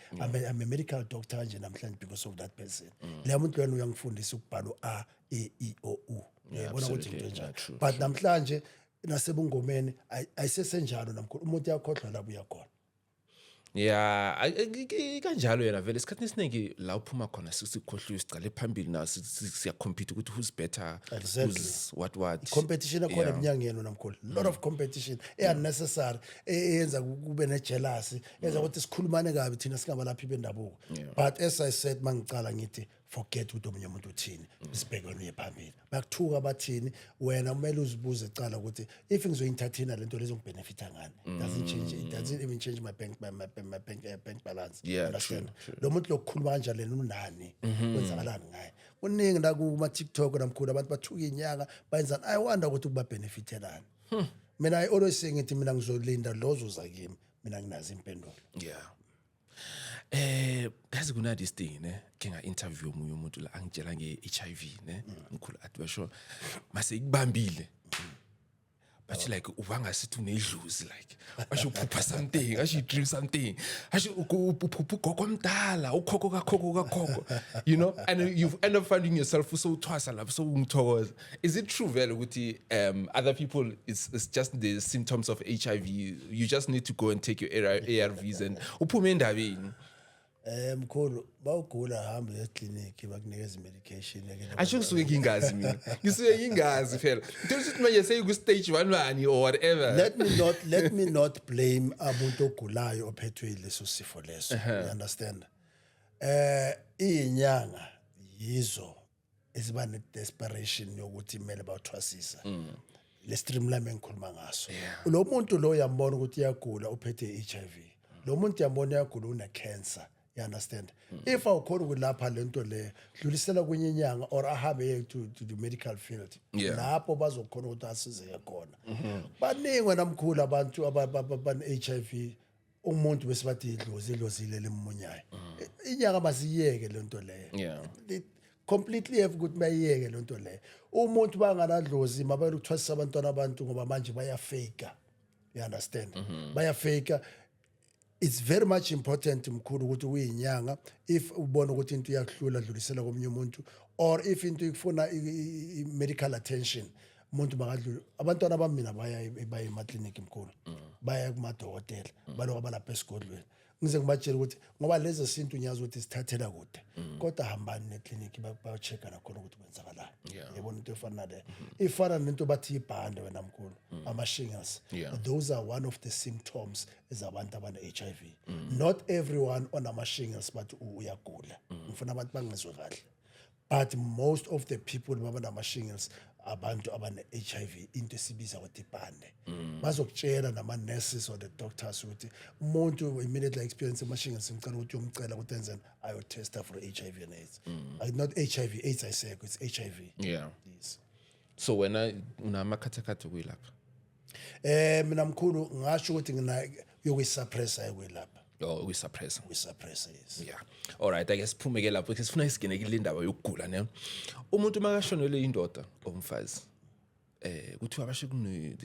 A: I'm a medical doctor kanje namhlanje because of that person le muntu lana uyangifundisa ukubhala u-A E I O U yabona ukuthi into enjani but namhlanje nasebungomeni ayisesenjalo namkhulu umuntu yakhohlwa lapho uyakhona
C: yeah kanjalo yena vele isikhathi esiningi la uphuma khona sikhohlwa isicale phambili na siyacompete ukuthi who's better who's what
A: competition akhona ebunyangeni namkhulu lot of competition unnecessary eyenza kube nejealousy yenza ukuthi sikhulumane kabi thina singabalaphi bendabuko but as I said mangicala ngithi forget ukuthi omunye umuntu uthini sibhekene uye phambili bakuthuka bathini wena kumele uzibuze ecala ukuthi if ngizoyintathina lento lezo ngibenefita ngani doesn't even change my bank balance
C: understand
A: lo muntu lokukhuluma kanjalo lena unani kwenzakalani ngaye kuningi la kuma TikTok namkhulu abantu bathuka inyanga bayenzani I wonder ukuthi kuba benefitelani mina I always say ngithi mina ngizolinda lozo za kimi mina nginazi impendulo
C: yazi kuna this thing ne kinga interview omunye umuntu la angitshela nge-HIV ne ngikhulu athi basho mase ikubambile but like ubangasithi unedluzi like asho uphupha something asho dream something asho uphupha ugogo omdala ukhokho kakhokho you know and you end up finding yourself so uthwasa lapho so ungithokoza is it true vele ukuthi other people it's just the symptoms of HIV you just need to go and take your ARVs and uphume endabeni
A: mkhulu bawugula hamba eclinic bakunikeza medication
C: asho kusuke ngingazi mina ngisuke ngingazi phela ngithola ukuthi manje seyiku stage 1 or whatever
A: let me not blame abantu ogulayo ophethwe leso sifo leso you understand inyanga yizo eziba ne desperation yokuthi imele bathwasisa le streamline engikhuluma ngaso lo muntu lo uyambona ukuthi uyagula uphethe HIV lo muntu uyambona uyagula une cancer you understand if awukhona ukulapha lento le dlulisela kwenye inyanga or ahambe to the medical field lapho bazokhona ukuthi asizeke khona baningi namkhulu abantu abane HIV umuntu bese bathi idlozile lemunyayo inyanga basiyeke lento le completely have good bayiyeke lento le umuntu banganadlozi mabayele ukuthwasisa abantwana abantu ngoba manje bayafake you understand bayafake it's very much important mkhulu ukuthi uyinyanga if ubona ukuthi into iyakuhlula dlulisela komunye umuntu or if into ikufuna medical attention umuntu bangadlula abantwana bamina baya ema-clinic mkhulu baya kumadokotela baloko balapha esigodlweni ngize ngibatshela ukuthi ngoba lezi zinto nyazi ukuthi sithathela kude kodwa hambani neclinic bayochecka nakhona ukuthi kwenzakalani yabona into efana nale ifana nento bathi ibhande wena mkhulu ama-shingles those are one of the symptoms ezabantu abane-HIV not everyone on ama-shingles but uyagula ngifuna abantu bangezwe kahle but most of the people babanama-shingles abantu abane-HIV into esibiza ukuthi ibhande bazokutshela nama-nurses or the doctors ukuthi umuntu immediately experience ama-shingles ngicela ukuthi uyomcela ukuthi enzeni ayotesta for HIV and AIDS not HIV AIDS ayiseko it's HIV yes.
C: So wena unamakhathakhatha kuyilapha
A: mina mkhulu ngasho ukuthi ngina yokuyisuppressa yokuyilapha
C: we suppress
A: yes
C: all right I guess phumeke lapho because sifuna isigene kule ndaba yokugula ne umuntu makashonele indoda omfazi kuthiwa basho kune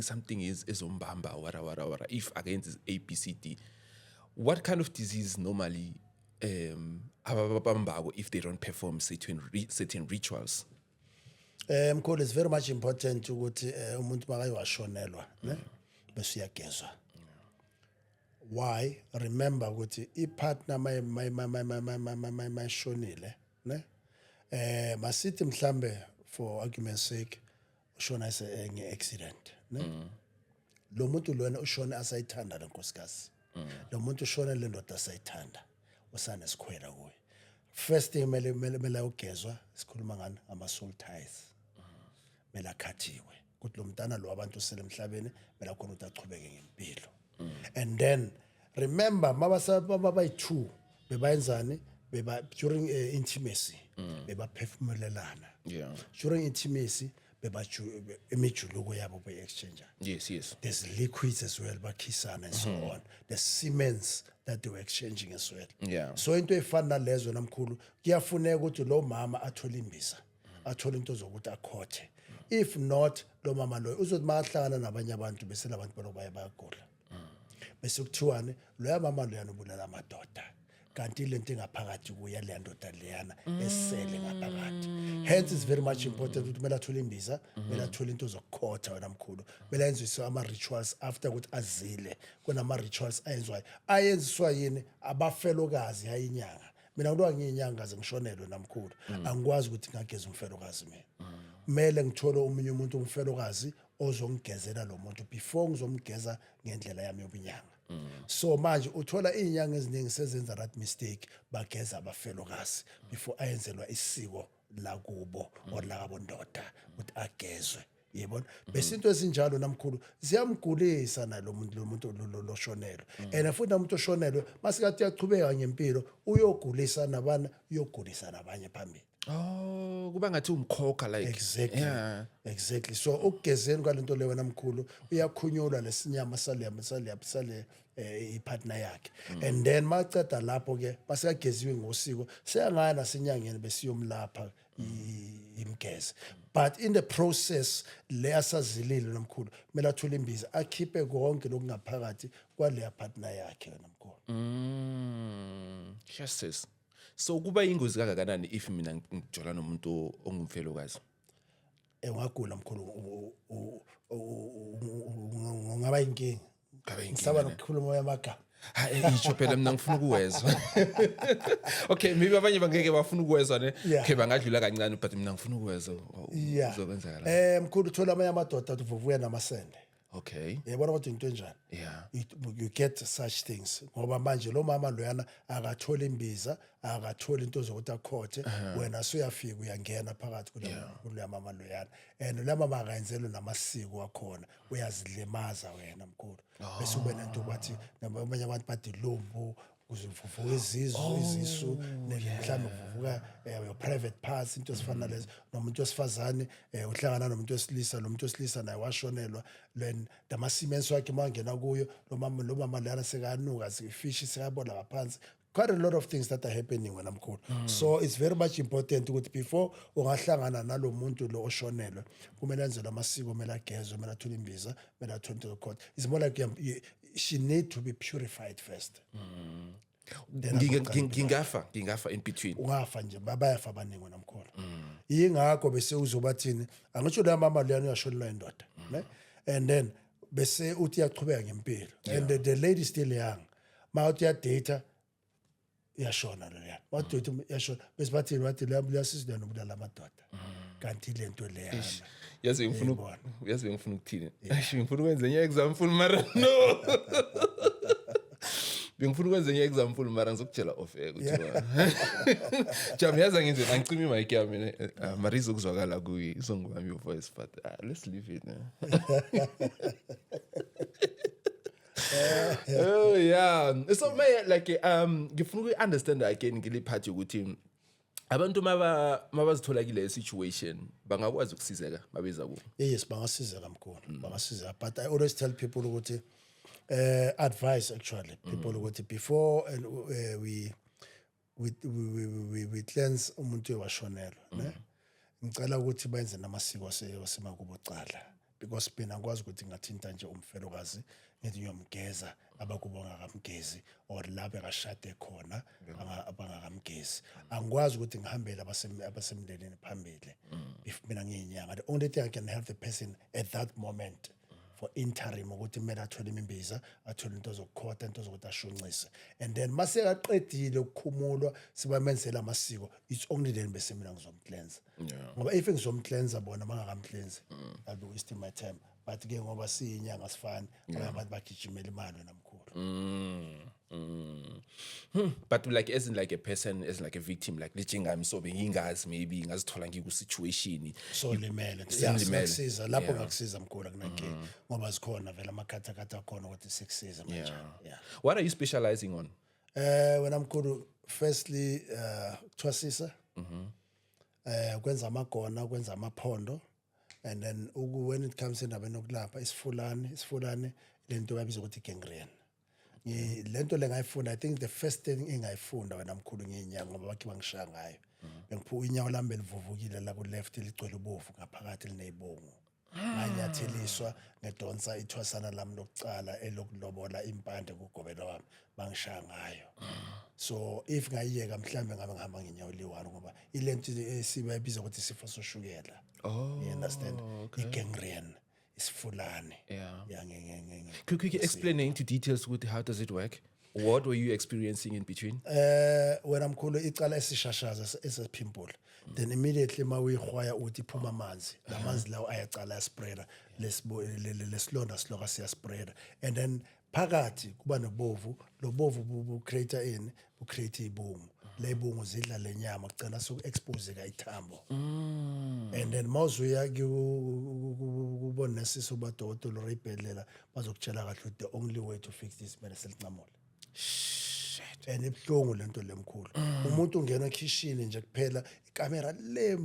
C: something is ezombamba wara if against ABCD what kind of disease normally ababambako if they don't perform certain rituals?
A: Mkhulu, it's very much important ukuthi umuntu makayowashonelwa ne bese uyagezwa. Why? Remember ukuthi ipartner my shonile ne masithi mhlambe for argument's sake ushona nge-accident ne lo muntu lona ushona asayithanda lenkosikazi lo muntu ushona le ndoda asayithanda usane sikhwela kuye. First thing mele ugezwa sikhuluma ngani ama-soul ties mele akhathiwe ukuthi lo mntana lo abantu usele emhlabeni mele khona ukuthi achubeke ngempilo. And then remember mabayi-2 bebayenzani during intimacy bebaphefumulelana. During intimacy imijuluko yabo be-exchange.
C: Yes.
A: There's liquids as well, bakhisana and so on. The semens that they were exchanging as well. So into efana lezo namkhulu kuyafuneka ukuthi lo mama athole imbiza athole into zokuthi akhothe. If not lo mama lo uzothi mahlangana nabanye abantu bese labantu balo bayagula. Bese kuthiwane lo mama lo yanobulala amadoda. Kanti lento engaphakathi kuya le ndoda leyana esele ngaphakathi. Hence it's very much important ukuthi mele athole imbiza mele athole into zokukhotha wena mkhulu mele enziswe ama-rituals after ukuthi azile kunama-rituals ayenziswa yini abafelokazi hayi inyanga. Mina ngilwa ngiyinyanga ngishonelwe namkhulu angikwazi ukuthi ngageza umfelokazi mina. Mele ngithole umunye umuntu umfelokazi ozongigezela lo muntu before ngizomgeza ngendlela yami yobunyanga. So manje uthola izinyanga eziningi sezenza that mistake bageza abafelokazi before ayenzelwa isiko la kubo or la kabondoda ukuthi agezwe. Yebona bese into ezinjalo namkhulu ziyamgulisa nalo muntu lo shonelwe. And futhi umuntu oshonelwe masikathi uyachubeka ngempilo uyogulisa nabana uyogulisa nabanye phambili.
C: Oh, kuba ngathi umkhokha like.
A: Exactly. So ukugezeni kwalento leyo namkhulu uyakhunyulwa lesinyama sale ipartner yakhe. And then maceda lapho ke basikageziwe ngosiko seyangana senyangeni besiyomlapha imgeze. But in the process le asazilile namkhulu kumele athole imbiza akhiphe konke lokungaphakathi kwale partner yakhe namkhulu.
C: Justice. So kuba ingozi kangakanani if mina ngijola nomuntu ongumfelokazi?
A: Ungagula mkhulu ungaba inkinga. Ngisaba nokukhuluma yamagama.
C: Isho phela mina ngifuna ukuwezwa. Okay, maybe abanye bangeke bafuna ukuwezwa ne. Okay, bangadlula kancane but mina ngifuna ukuwezwa. Uzokwenzakala.
A: Mkhulu thola amanye amadoda uvuvuya namasende.
C: Okay.
A: Yabona ukuthi into enjani? You get such things. Ngoba manje lo mama loyana akathola imbiza, akathola into zokuthi akhothe, wena usuyafika uyangena phakathi kule mama loyana. And la mama akayenzelwe namasiko akhona, uyazilemaza wena mkhulu. Bese ube nento bathi nabanye abantu bathi lumbu uzivuvuka izisu nemhlanje uvuvuka your private parts into esifana lezo nomuntu osifazane uhlangana nomuntu wesilisa lo muntu wesilisa naye washonelwa then damasimensi wakhe mangena kuyo lo mama lana sekanuka sifishi sekabona ngaphansi. Quite a lot of things that are happening when I'm cool. So it's very much important ukuthi before ungahlangana nalo muntu lo oshonelwe kumele enzelwe amasiko kumele agezwe kumele athole imbiza kumele athole into court. It's more like she need to be purified first.
C: Ngingafa in between.
A: Ungafa nje bayafa abaningi wena mkhulu. Yingakho bese uzobathini angisho la mama leyana uyashonelwa indoda ne and then bese uthi uyachubeka ngempilo and the lady still young ma uthi ya data yashona lo yana bathi yashona bese bathi liyasizana nobulala amadoda kanti lento leya
C: yazi ngifuna ukuthini ngifuna ukwenza enye example mara no bengifuna ukwenza enye example mara ngizokutshela off air ukuthi jam yaza ngenze angicimi mic yami marizo kuzwakala kuyi izongibamba your voice but let's leave it Oh yeah. So may like ngifuna ukunderstand again ngiliphathi ukuthi abantu mabazitholakile le situation bangakwazi ukusizeka mabeza ku.
A: Yes, bangasizeka mkhulu. Bangasizeka but I always tell people ukuthi advice actually people ukuthi before and we cleanse umuntu owashonelwa ne. Ngicela ukuthi benze namasiko asemakubo cala. because mina ngikwazi ukuthi ngathinta nje umfelokazi ngithi ngiyomgeza abakubo ngakamgezi or lapho akashade khona abangakamgezi angikwazi ukuthi ngihambele abasemndenini phambili if mina ngiyinyanga. The only thing I can help the person at that moment for interim ukuthi kumele athole imimbiza athole into zokukhotha into zokuthi ashunqise and then mase aqedile ukukhumulwa sibamenzela amasiko it's only then bese mina ngizomcleanse ngoba if ngizomcleanse bona bangakamcleanse I'll be wasting my time but ke ngoba siyinyanga sifana abantu bagijimela imali namkhulu.
C: But like as in like a person, as in like a victim, like I'm so bengingazi maybe ngazithola ngiku situation
A: so limele siyakusiza lapho ngakusiza mkhulu kunankinga ngoba zikhona vela amakhatha khona ukuthi sikusiza manje.
C: What are you specializing on?
A: Wena mkhulu firstly thwasisa kwenza amagona kwenza amaphondo and then when it comes endabeni yokulapha isifulane lento bayibiza ukuthi gangrene. Lento lengayifunda I think the first thing engayifunda wena mkhulu ngiyinyanga ngoba bakhe bangishaya ngayo bengiphuka inyawo lami belivuvukile la ku left ligcwele ubovu ngaphakathi linezibongo nganyatheliswa ngedonsa ithwasana lami lokucala elokulobola impande kugobela wami bangishaya ngayo. So if ngayiyeka mhlambe ngabe ngihamba ngenyawo liwani ngoba ilento esibayibiza ukuthi isifo soshukela. You understand? Gangrene isifulane.
C: Could you explain into details with how does it work? What were you experiencing in between?
A: When I'm calling icala esishashaza esipimple then immediately mawuyihwaya uthi iphuma amanzi lamanzi lawo ayacala asprayera lesilonda siloka siya sprayera and then phakathi kuba nobovu lo bovu bu create ibungu le ibungu zidla lenyama kugcina soku expose ka ithambo and then mawuzuya kubona sisi ubadokotela ribhedlela bazokutshela kahle the only way to fix this mele selincamole. Shit. And ibhlungu lento lemkhulu umuntu ungena ekitchen nje kuphela ikamera le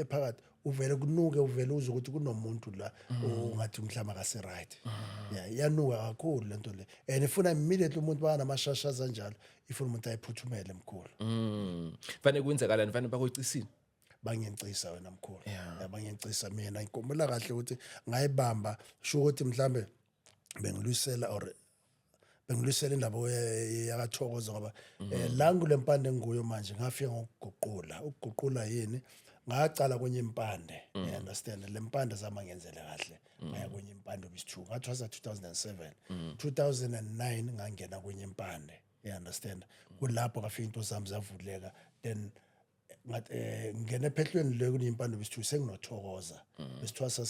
A: phakathi uvele kunuke uvele uze ukuthi kunomuntu la ungathi mhlamba akase right. Yanuka kakhulu lento le and ifuna immediately umuntu banamashashaza njalo ifuna umuntu ayiphuthumele mkhulu.
C: Fanele kwenzakalani fanele bakoyicisini
A: bangicisa wena mkhulu bangicisa mina ngikombela kahle ukuthi ngayibamba sho ukuthi mhlambe bengilusela indaba yakathokoza ngoba la ngulempande nguyo manje ngafika ngokuguqula yini ngacala kwenye impande you understand lempande zama ngenzele kahle ngaya kwenye impande obis2 ngathwasa 2007 2009 ngangena kwenye impande you understand kulapho ngafika into zami zavuleka then ngene phehlweni le kunimpande obis2 senginothokoza besithwasa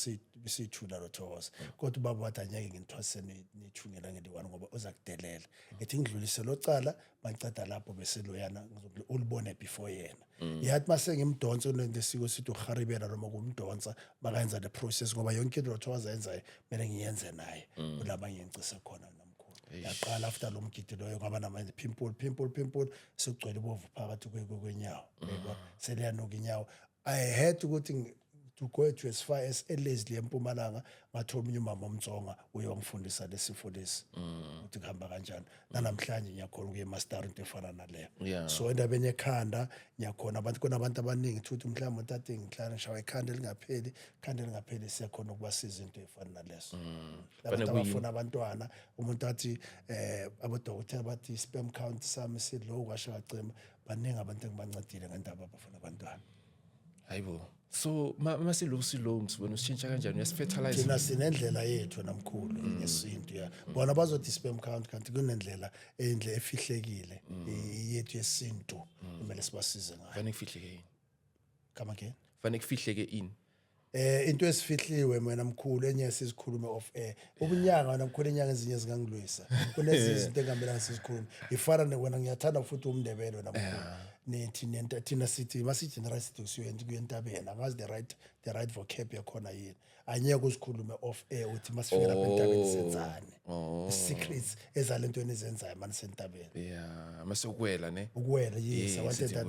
A: sithula lothokoza kodwa ubaba wathi anyeke ngithwase nithungela ngeliwani ngoba uzakudelela ethi ngidlulise locala baceda lapho bese loyana ngizolibona before yena yathi mase ngimdonsa lesiko sithi uharibela noma kumdonsa bakayenza the process ngoba yonke into lothokoza yenzayo mele ngiyenze naye kulaba ngiyicisa khona yaqala after lo mgidi loyo kwaba nama pimple sekugcwele bovu phakathi kwenyawo yebo seliyanuka inyawo I had ukuthi to go to as far as Leslie eMpumalanga ngathola umunye umama omtsonga uyongifundisa lesifo lesi ukuthi kuhamba kanjani namhlanje ngiyakhona ukuye master into efana naleyo so endabeni ekhanda ngiyakhona abantu kunabantu abaningi ukuthi mhlawumbe utate ngihlala ngishawa ikhanda lingapheli siyakhona ukubasiza into efana naleso abantu abafuna abantwana umuntu athi abodokotela bathi sperm count sami silow kwasho kacema baningi abantu engibancedile ngendaba abafuna abantwana.
C: Hayibo. So masilo msibona usitshintsha kanjani uyasifertilize
A: thina sinendlela yethu namkhulu ngesintu bona bazothi sperm count kanti kunendlela endle efihlekile yethu yesintu kumele sibasize ngayo.
C: Fanele kufihleke yini?
A: Come again?
C: Fanele kufihleke ini?
A: Into esifihliwe mina mkhulu enye sizikhulume off air ubunyanga namkhulu enyanga ezinye zingangilwisa kunezinto engamela sizikhulume ifana wena ngiyathanda futhi umndebelo namkhulu thina sithi masithi generosity kuyentabeni angazi the right vocab yakhona yini anyeke uzikhulume off air uthi masifika lapha entabeni senzani the secrets ezalento enizenzayo manje sentabeni
C: masukwela ne
A: ukwela yes I wanted that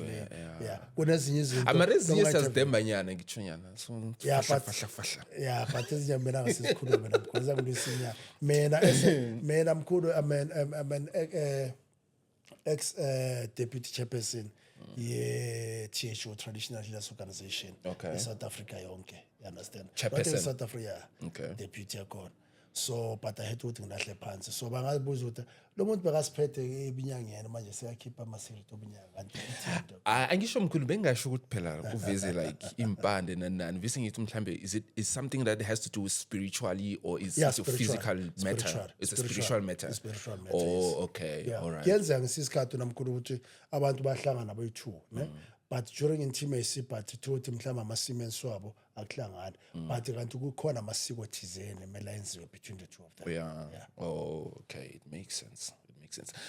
A: kunezinye izinto
C: amarezinye sazidembanyana ngitshonyana so
A: but ezinye mina ngasizikhulume la because angilwisinya mina mkhulu amen ex deputy chairperson THO, Traditional Leaders Organization,
C: Okay.
A: South Africa yonke, you understand?
C: Chairperson.
A: Not in South Africa,
C: Okay.
A: deputy yakhona. So but I had to ngilahle phansi. So bangabuza ukuthi lo muntu bekasiphethe ebinyangeni manje seyakhipha ama-secret obinyanga kanti ithini?
C: Angisho mkhulu bengasho ukuthi phela uveze like impande nani bese ngithi mhlambe is something that has to do with spiritually or is
A: Yeah,
C: it a physical matter? It's a spiritual matter.
A: It's a spiritual matter.
C: Oh, okay.
A: Yeah.
C: All right.
A: Kuyenzeka ngesisikhathi namkhulu ukuthi abantu bahlangana boyi-2 ne, but during intimacy but ukuthi mhlawumbe ama-Siemens wabo akuhlangani, but kanti kukhona amasiko thizeni emele enziwe between the two of them.
C: Yeah. Oh, okay. It makes sense.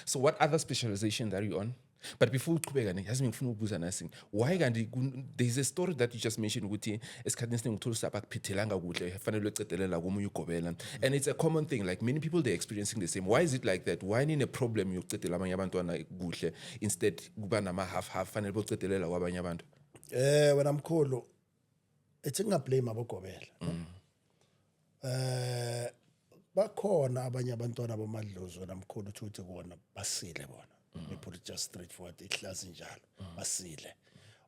C: So what other specialization that you on? But before uqhubeka yazi ngifuna ukubuza nasi why kanti there's a story that you just mentioned ukuthi esikhathini esiningi uthola usapha kuphithelanga kuhle fanele ucedelela komunye ugobela, and it's a common thing, like many people they're experiencing the same. Why is it like that? Why nine a problem yokucedela abanye abantwana kuhle instead kuba nama half fanele bocedelela kwabanye abantu?
A: Wena mkhulu ethi ngingablame abogobela. Bakhona abanye abantwana bamadlozi wena mkhulu ukuthi kuona basile bona. We put it just straightforward, ihlazi njalo basile.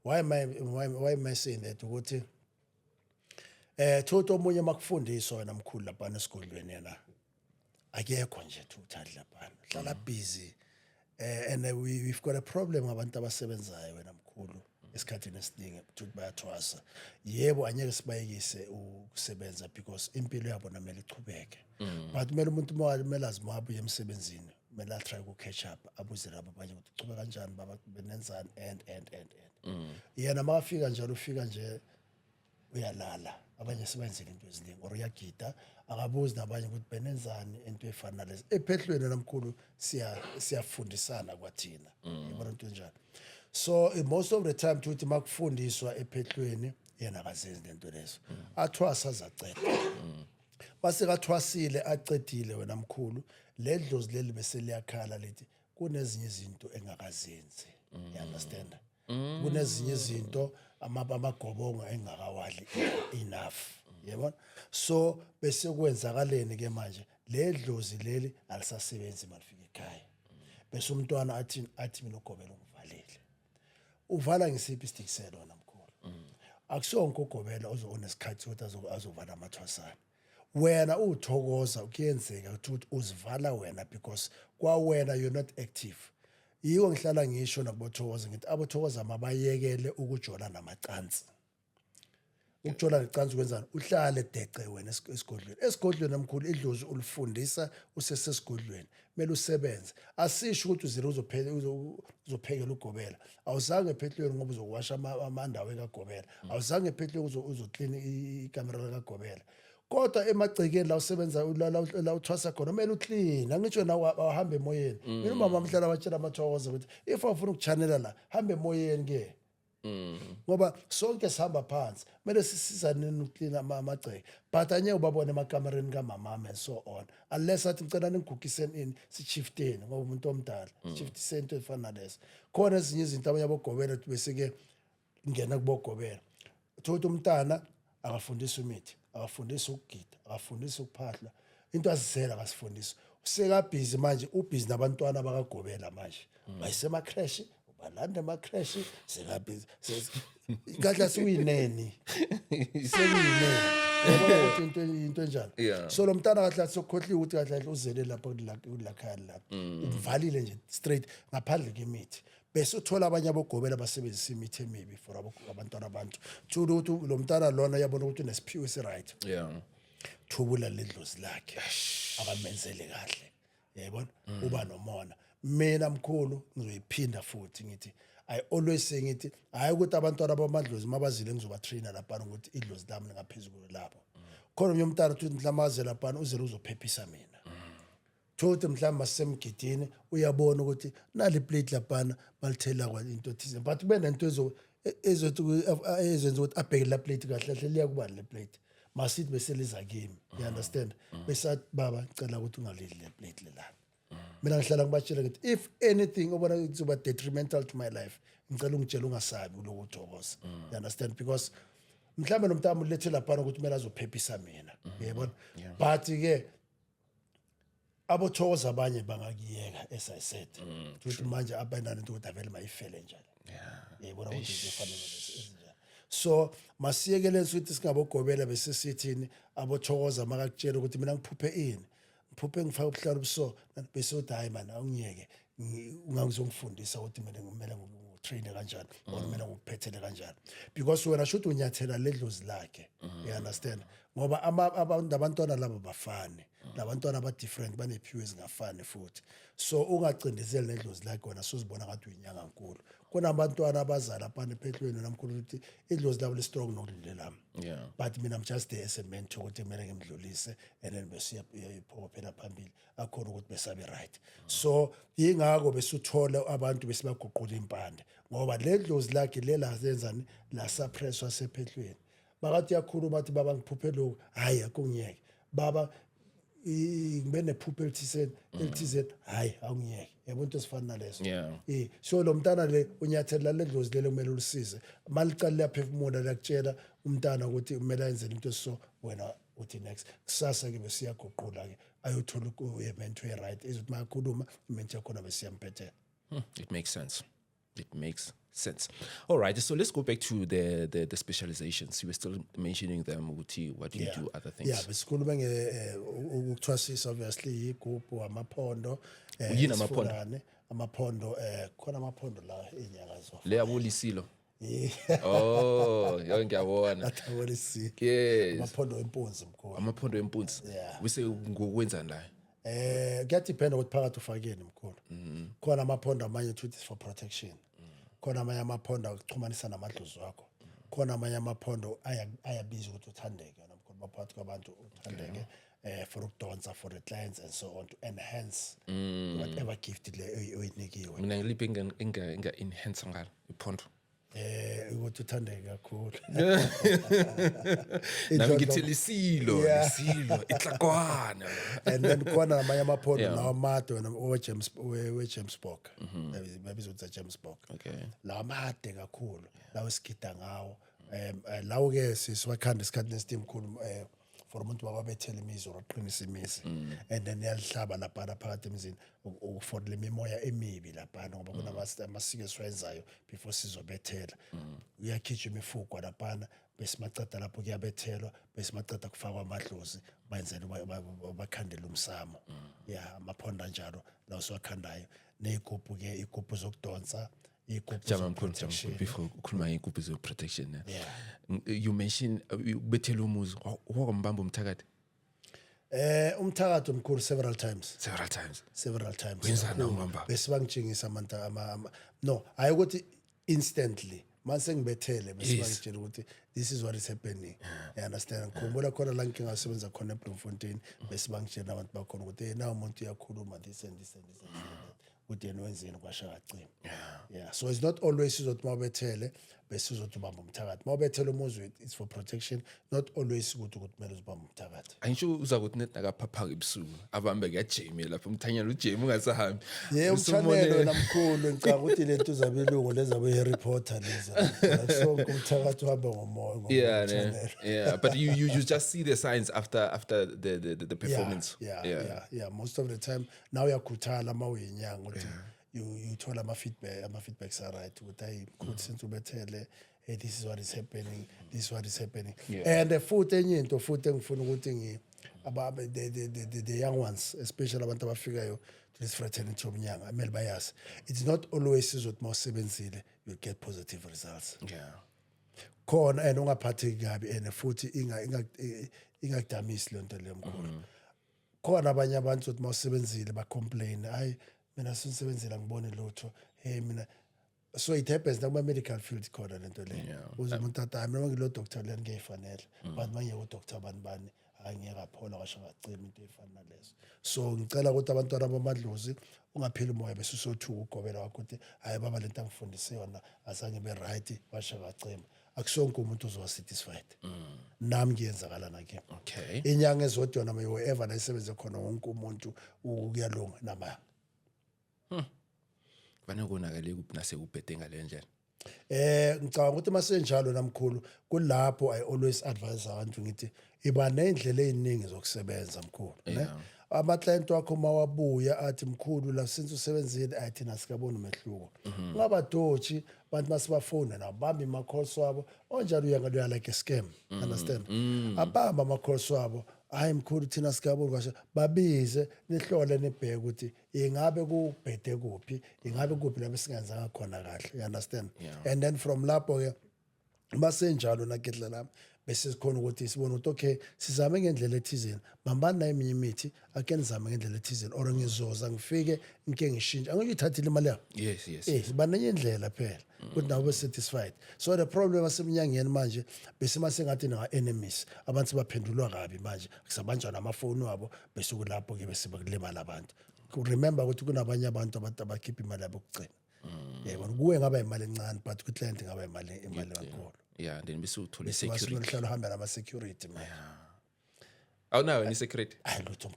A: Why am I saying that? Ukuthi thoto omunye makufundiswa wena mkhulu lapha esikolweni yena akekho nje uthandi lapha hlala busy, and we've got a problem ngabantu abasebenzayo wena mkhulu esikhathini esiningi ukuthi bayathwasa. Yebo anyeke sibayekise ukusebenza because impilo yabo namele ichubeke, but kumele umuntu kumele azimabuye emsebenzini, kumele try to catch up, abuze labo abanye ukuthi kuchube kanjani baba benenzani and yena makafika njalo ufika nje uyalala, abanye sebenzile into eziningi or uyagida akabuzi nabanye ukuthi benenzani into efana nalezi ephehlweni namkhulu siyafundisana kwathina yabona into njalo. So most of the time ukuthi makufundiswa ephehlweni yena akazenzi lento lezo, athwasa azacela base kathwasile acedile wena mkhulu le dlozi leli bese liyakhala lithi kunezinye izinto engakazenzi, you understand? Kunezinye izinto amagobongo engakawadli enough, yabona? So bese kwenzakaleni ke manje le dlozi leli alisasebenzi malifika ekhaya, bese umntwana athi mina ugobela ungivalile. Uvala ngisiphi istikiselo wena mkhulu? Akusonke ugobela onesikhathi ukuthi azovala amathwasana. Wena uthokoza kuyenzeka ukuthi uzivala wena because kwa wena you're not active. Yiwo ngihlala ngisho nabothokoza ngithi abothokoza mabayekele ukujola namacansi. Ukujola necansi kwenzani? Uhlale deqe wena esigodlweni. Esigodlweni namkhulu idlozi ulifundisa usesesigodlweni. Mele usebenze. Asisho ukuthi uzile uzophekela ugobela. Awuzange ephehlweni ngoba uzokwasha amandawo kaGobela. Awuzange ephehlweni uzoclean ikamera kaGobela. Kodwa emagcekeni la usebenza la uthwasa khona kumele uclean, angitsho na uhambe emoyeni. Mina umama mhlala watshela amathokoza ukuthi if ufuna ukuchanela la hambe emoyeni ke. Ngoba sonke sihamba phansi kumele sisizane ukuclean amagceke, but anye ubabone emakamereni kamama and so on, unless athi ngicela ningigugiseni ini sishifteni ngoba umuntu omdala shiftise into efana nalezo. Khona ezinye izinto abanye abogobela bese ke ngena kubogobela uthola umntana akafundisa imithi, akafundisa ukugida, akafundisa ukuphahla, into azisela akasifundisa. Useka busy manje, ubusy nabantwana bakagobela manje. Bayisema crash, balanda ema crash, seka busy. Ngathi siyineni. Sekuyineni. Yabona into enjalo. So lo mntana kahle sokhohliwe ukuthi kahle uzele lapha kulakhaya lapha. Uvalile nje straight ngaphandle kwemithi. Bese uthola abanye abogobela basebenzisa imithi emibi for abantwana abantu. Thulo ukuthi lo mntana lona yabona ukuthi unesiphiwo right. Thubula ledlozi lakhe abamenzele kahle. Yabona uba nomona. Mina mkhulu ngizoyiphinda futhi ngithi I always say ngithi hayi ukuthi abantwana bamadlozi mabazile ngizobatrainer lapha ukuthi idlozi lami ngaphezulu lapho. Khona umnye umntana uthi mhlamaze lapha uzele uzophephisa mina. Thothi mhlamba semgidini uyabona ukuthi nali plate lapana balithela kwa into thize, but kube nento ezothi ezenza ukuthi abheke la plate kahle hle liya kuba le plate masithi bese liza kimi, you understand? Bese baba ngicela ukuthi ungalidli le plate lelana. Mina ngihlala ngibatshela ukuthi if anything obona kuzoba detrimental to my life ngicela ungitshela ungasabi lokuthokoza, you understand? Because mhlamba nomntamo lethela lapana ukuthi kumele azophephisa mina, yabona? But ke abothokoza abanye bangakiyeka as I said ukuthi manje abanani into ukuthi avele mayifele njalo yebona ukuthi zifanele ezinjalo so masiyekele ukuthi singabogobela bese sithini abothokoza makakutshela ukuthi mina ngiphuphe ini ngiphuphe ngifaka ubuhlalo buso bese uthi hayi man awungiyeke ungangizongifundisa ukuthi kumele train kanjani or kumele ngikuphethele kanjani because wena should unyathela ledlozi lakhe you understand ngoba abantwana labo bafane labantwana aba different banephiwe ezingafani futhi so ungacindezeli nedlozi lakhe wena sozibona ngathi uyinyanga enkulu kunabantwana abazala lapha ephehlweni namkhulu ukuthi idlozi labo le strong nokudlulelami but mina I'm just there as a mentor ukuthi kumele ngimdlulise and then bese iphopela phambili akhona ukuthi besabe right so ingakho besuthola abantu besibaguqula impande ngoba ledlozi lakhe lela zenzani la suppress wasephehlweni bakathi yakhuluma bathi baba ngiphuphe lokho hayi akungiyeke baba ngibe nephupho elithizeni hayi awungiyeke yabo into esifana naleso so lo mntana le unyathela ledlozi lele kumele ulisize malicala liyaphefumula lakutshela umntana ukuthi kumele ayenze into so wena uthi next kusasa ke besiyaguqula ke ayothola mentor right izothi mayakhuluma imentor yakhona besiyamphethe.
C: It makes sense. It makes sense. All right, so let's go back to the specializations. You were still mentioning them. What do you do? Other things?
A: Yeah, besikhuluma ukuthwasisa obviously igubhu amaphondo
C: yini amaphondo?
A: Amaphondo khona amaphondo la enyakazo.
C: Le abolisilo. Oh, ngiyabona.
A: Athabolisilo.
C: Yes.
A: Amaphondo empunzi mkhulu.
C: Amaphondo empunzi. Bese ngokwenzani la?
A: Kuyadependa ukuthi phakathi ufakeni mkhulu. Khona amaphondo amanye ukuthi for protection. Khona amanye amaphondo akuxhumanisa namadlozi wakho. Khona amanye amaphondo ayabiza ukuthi uthandeke namkhulu baphakathi kwabantu uthandeke for ukudonsa for the clients and so on to enhance whatever gift le oyinikiwe.
C: Mina ngiliphe inga enhance ngalo iphondo.
A: Ukuthi uthandeke kakhulu.
C: Nami ngithilisilo, lisilo, itlakwana.
A: And then khona amanye amaphondo nawo amade wena we-James Bok. Babizwa ukuthi James Bok.
C: Okay.
A: La amade kakhulu. Lawo sigida ngawo. Lawo ke sisiwakhanda isikhathi nesimkhulu for umuntu wababethela imizwa oqinisa imizi and then yalihlaba lapha phakathi emizini for le mimoya emibi lapha ngoba kuna amasiko esiwenzayo before sizobethela uyakhitshwa imifuko lapha bese maceda lapho kuyabethelwa bese maceda kufakwa amadlozi bayenzela bakhandela umsamo amaphondo njalo la siwakhandayo nezigubhu ke igubhu zokudonsa.
C: Before ukhuluma igubhu zo protection you mentioned ubethela umuzi wakwambamba umthakathi
A: umthakathi omkhulu several times
C: wenzani ngibamba
A: bese bangitshengisa amanta no ayikuthi instantly mase ngibethele bese bangitshela ukuthi this is what is happening you understand ngikhumbula khona la ngingasebenza khona eBloemfontein bese bangitshela abantu bakhona ukuthi na umuntu uyakhuluma this and this ukuthi yena wenzeni kwashaka cima so it's not always uzothi mawubethele bese uzothi ubamba umthakathi mawubethele umuzi it's for protection not always ukuthi kumele uzibamba umthakathi
C: angisho uza kuthi net nakaphapha ebusuku abambe kuyajame lapha umthanyana ujame ungasahambi
A: umthanelo namkhulu ngicanga ukuthi lento uzabelungu lezabe Harry Potter leza sonke umthakathi uhamba ngomoya
C: but you just see the signs after the performance
A: most of the time now uyakhuthala mawuyinyanga ukuthi you told ama feedbacks are right ukuthi ayi good since ubethele this is what is happening and futhi enye into futhi engifuna ukuthi the young ones especially abantu abafikayo to this fraternity omnyanga amele bayazi it's not always izothi mawusebenzile you get positive results khona and ungaphatheki kabi and futhi ingakudamisi lento le mkhulu khona abanye abantu uthi mawusebenzile ba complain hayi mina sinisebenzela ngibone lutho mina so it happens nakuma medical field khona lento le umuntu athi mina ngilo doctor le ngiyifanele but manje u doctor bani angiyakaphola kwasho ngacima into efana nalezo so ngicela ukuthi abantwana bamadlozi ungapheli umoya bese usothuka ugobela wakho ukuthi hayi baba lento angifundise yona azange be right washo ngacima akusonke umuntu uzoba satisfied nami ngiyenzakala nake inyanga ezodwa noma whoever nayisebenze khona wonke umuntu ukuyalunga nama
C: banokubonakala kuphi nasekubhede ngale ndlela
A: ngicabanga ukuthi masenjalo namkhulu kulapho I always advise abantu ngithi iba nendlela eziningi zokusebenza mkhulu ne
D: ama-client wakho mawabuya athi mkhulu la since usebenzile thina sikabona umehluko ungabadotshi abantu masibafona nabamba ama-calls wabo onjalo uya like a scam understand abamba ama-calls wabo hayi mkhulu thina sikabona kwasho babize nihlole nibheke ukuthi ingabe kubhede kuphi ingabe kuphi lapho singenzanga khona kahle you understand and then from lapho ke basenjalo naketla lami bese sikhona ukuthi sibone ukuthi okay sizame ngendlela ethizeni bambani naye eminye imithi ake nizame ngendlela ethizeni or ngizoza ngifike ngike ngishintshe angeke uthathile imali yakho yes banenye indlela phela ukuthi nawe be satisfied so the problem asemnyangeni manje bese masengathi na enemies abantu baphendulwa kabi manje kusabanjwa namafoni wabo bese kulapho ke bese bakulimala abantu remember ukuthi kunabanye abantu abakhipha imali yabo ukugcina yebo kuwe ngaba imali encane but ku client ngaba imali kakhulu
C: then bese uthola security
D: bese uhamba nama security man
C: awunayo ni security
D: lutho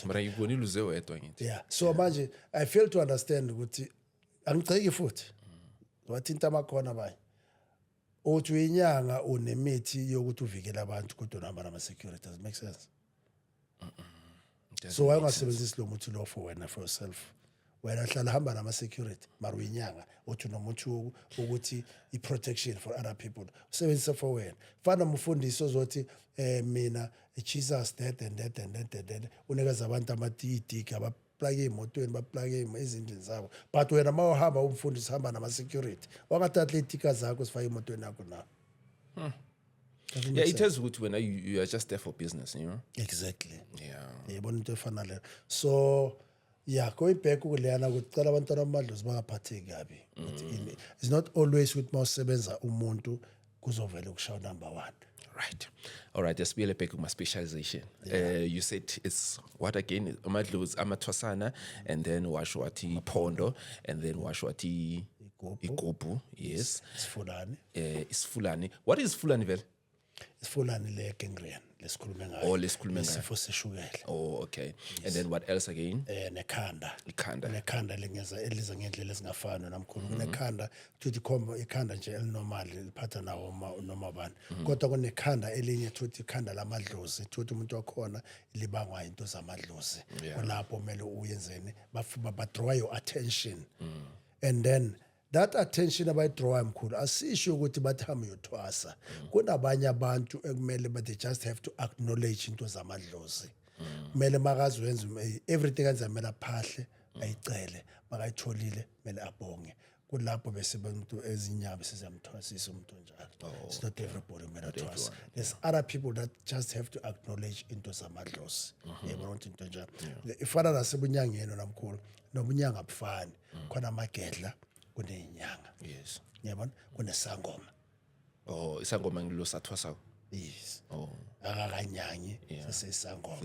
C: mara yiboni luze wedwa ngithi
D: so manje I fail to understand ukuthi angiceki futhi wathinta amakhona bayi uthi uyinyanga unemithi yokuthi uvikele abantu kodwa uhamba nama security does make sense so why ungasebenzisi lo muthi lo for wena for yourself wena hlala hamba nama security mara uyinyanga uthi nomuthi ukuthi I protection for other people usebenzisa for wena fana umfundisi ozothi mina Jesus that and that unikeza abantu amatiti abaplug emotweni baplug ezindlini zabo but wena mawuhamba umfundisi hamba nama security wakathatha itika zakho sifaka emotweni yakho na
C: it tells ukuthi wena you are just there for business, you know.
D: Exactly. Yebona into efana le so going back kuleyana ukucela abantwana amadlozi bangaphatheki kabi it's not always ukuthi mawusebenza umuntu kuzovela ukushawa number 1.
C: Right. All right, let's be back with my specialization. You said it's what again? Amadlozi, amathwasana, and then washwati pondo, and then washwati igubu. Yes.
D: It's Fulani.
C: It's Fulani. What is Fulani, Vel?
D: It's Fulani le gangrene. Lesikhuluma ngayo.
C: Oh, lesikhuluma ngayo.
D: Isifo seshukela.
C: Oh, okay. Yes. And then what else again?
D: Nekhanda lengeza eliza ngendlela ezingafani namkhulu. Kunekhanda futhi khomba ikhanda nje elinormal liphatha nawo noma bani. Kodwa kunekhanda elinye futhi ikhanda lamadlozi futhi umuntu wakhona libangwa into zamadlozi. Kulapho kumele uyenzeni ba draw your attention. And then that attention abayidraw mkhulu asisho ukuthi bathama yothwasa kunabanye abantu ekumele but they just have to acknowledge into zamadlozi kumele makazi wenza everything anzamela phahle ayicele makayitholile kumele abonge kulapho bese abantu ezinyaba sizamthwasisa umuntu njalo it's not everybody kumele athwasa there's other people that just have to acknowledge into zamadlozi yebo into njalo ifana nasebunyangeni namkhulu nobunyanga abufani khona amagedla kunenyanga
C: yes
D: yabona kunesangoma
C: oh isangoma ngilo sathwasa
D: yes akakanyanyi
C: sesisangoma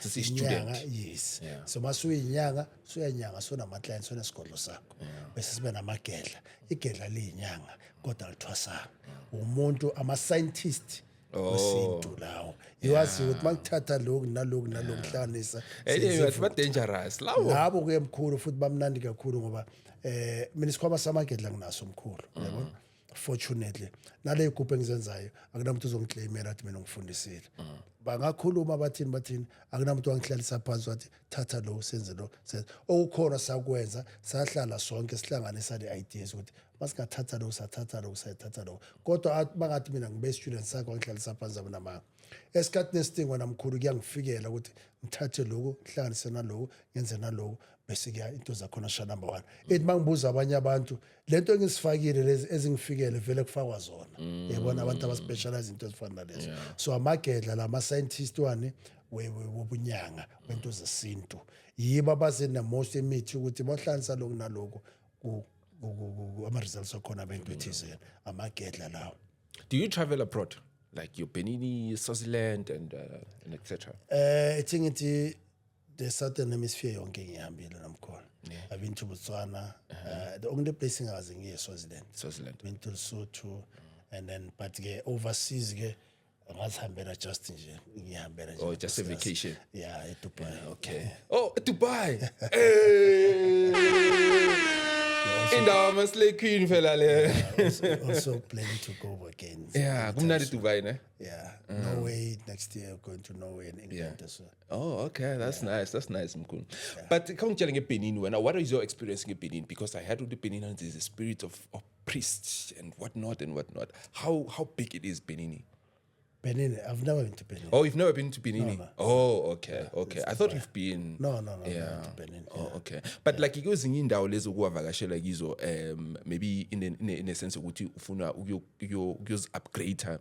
D: sisistudent yes so masuyinyanga suyanyanga sona ama clients sona isigodlo sakho bese sibe namagedla igedla liyinyanga kodwa lithwasa umuntu ama scientist wesintu lawo iwazi ukuthi makuthatha lokhu nalokhu hlanganisa
C: yathi ba dangerous
D: labo ke mkhulu futhi bamnandi kakhulu ngoba mina isikhwama samagedla nginaso mkhulu yabona fortunately nale igubhe engizenzayo akunamuntu uzongiclaimela athi mina ngifundisile bangakhuluma bathini akunamuntu wangihlalisa phansi wathi thatha lo senze lo okukhona sakwenza sahlala sonke sihlanganisa le ideas ukuthi masingathatha lo sathatha lo kodwa bangathi mina ngibe student sakho ngihlalisa phansi abona mama esikhathi nestingo namkhulu kuyangifikela ukuthi ngithathe lokho ngihlanganise naloko ngenze naloko bese kuya into zakhona sha number 1 ethi mangibuza abanye abantu lento engisifakile lezi ezingifikele vele kufakwa zona yabona abantu abaspecialize into ezifana nalezo so amagedla lama scientist wane wobunyanga wento zesintu yiba bazena most imithi ukuthi bahlanisa lokho naloko ama results akhona bento ethizeni amagedla lawo.
C: Do you travel abroad like your Benin, Swaziland and etc?
D: I think the southern hemisphere yonke ngihambile namkhona. I've been to Botswana. The only place engazi ngiye Swaziland. Been to Lesotho and then but ke overseas ke ngazihambela just nje ngihambela nje.
C: Oh, just a vacation.
D: Yeah, Dubai.
C: Okay. Oh, Dubai. indawo ama-slay queen phela le.
D: Also planning to go again.
C: Yeah, kumnandi Dubai, ne?
D: Yeah, Norway next year. Going to Norway and England as well.
C: Oh, okay, that's nice. That's nice, Mkulu. But come tell me Benin, what is your experience in Benin? Because I heard with the Benin there's a spirit of priests and whatnot. How big it is, Benin?
D: Benin, I've never been to Benin.
C: Oh, you've never been to Benin?
D: No.
C: Oh, okay. I thought you've been.
D: No,
C: Yeah.
D: not to Benin.
C: Oh, okay. But like you goes in indawo lezo kuwavakashela kizo maybe in a sense ukuthi ufuna ukuyos upgrade her,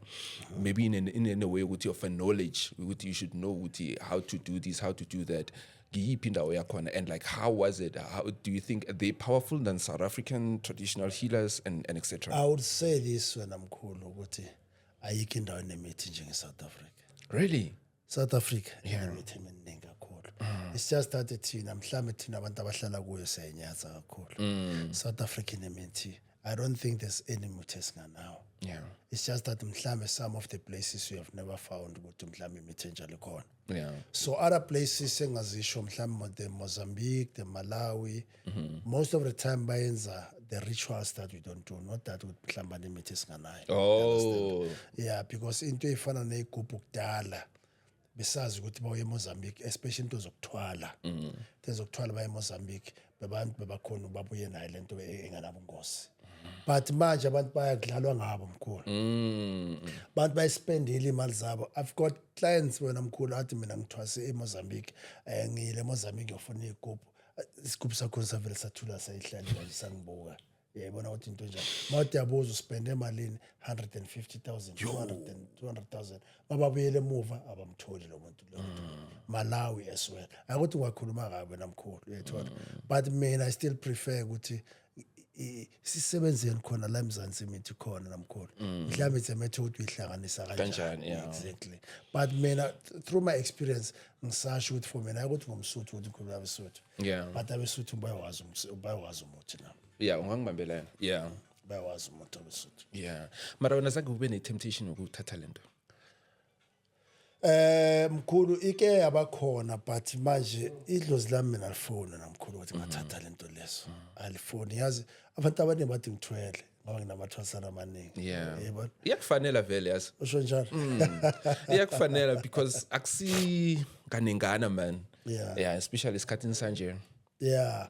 C: maybe in a way ukuthi of a knowledge ukuthi you should know ukuthi how to do this, how to do that. Ngiyiphi indawo yakhona, and like how was it? How do you think they powerful than South African traditional healers and etc.?
D: I would say this when I'm cool. Ayikho indawo enemithi njenge-South Africa.
C: Really?
D: South Africa inemithi eminingi kakhulu. It's just that thina mhlambe thina abantu abahlala kuyo siyayinyatha kakhulu. South Africa inemithi. I don't think there's any muthi esinganawo.
C: Yeah.
D: It's just that mhlambe some of the places we have never found ukuthi mhlambe imithi enjalo ikhona.
C: Yeah.
D: So other places engazisho mhlambe the Mozambique, the Malawi, most of the time bayenza the rituals that we don't do, not that with mhlambe imithi esinganayo.
C: Oh.
D: Yeah, because into efana negubhu kudala besazi ukuthi baye eMozambique, especially into zokuthwala. Into zokuthwala baye eMozambique bebantu bebakhona babuye nayo lento enganabungozi. But manje abantu bayakudlalwa ngabo mkhulu. Abantu bayispendile imali zabo. I've got clients wena mkhulu athi mina ngithwase eMozambique, ngiyile eMozambique ngiyofuna igubhu. Isigubhu sakho savele sathula sayihlalela nje sangibuka. Yayibona ukuthi into njani. Mawuthi yabuza uspende emalini 150,000, 200,000. Bababuyele emuva abamtholi lo muntu lo. Malawi as well. Akuthi wakhuluma kabi namkhulu uyathola. But mina I still prefer ukuthi sisebenzeni khona la eMzansi imithi khona namkhulu. Mhlawumbe it's a method ukuthi uyihlanganisa kanjani. Exactly. But mina through my experience ngisasho ukuthi for mina ukuthi ngomsuthu ukuthi ngikhuluma abesuthu.
C: Yeah.
D: But abesuthu bayawazi umuthi nami.
C: Yeah, ungangibambela. Yeah.
D: Bayawazi umuthi abesuthu.
C: Yeah. Mara wena zange ube ne-temptation ukuthatha lento.
D: Mkhulu ike abakhona but manje idlozi lami mina alifoni namkhulu ukuthi ngathatha lento leso. Alifoni yazi abantu abaningi bathi ngithwele ngoba nginamathwasana amaningi.
C: Yeah.
D: Yebo.
C: Iyakufanela vele yazi.
D: Usho njalo.
C: Iyakufanela because akusi kaningana man.
D: Yeah.
C: Yeah, especially esikhathini sanje.
D: Yeah.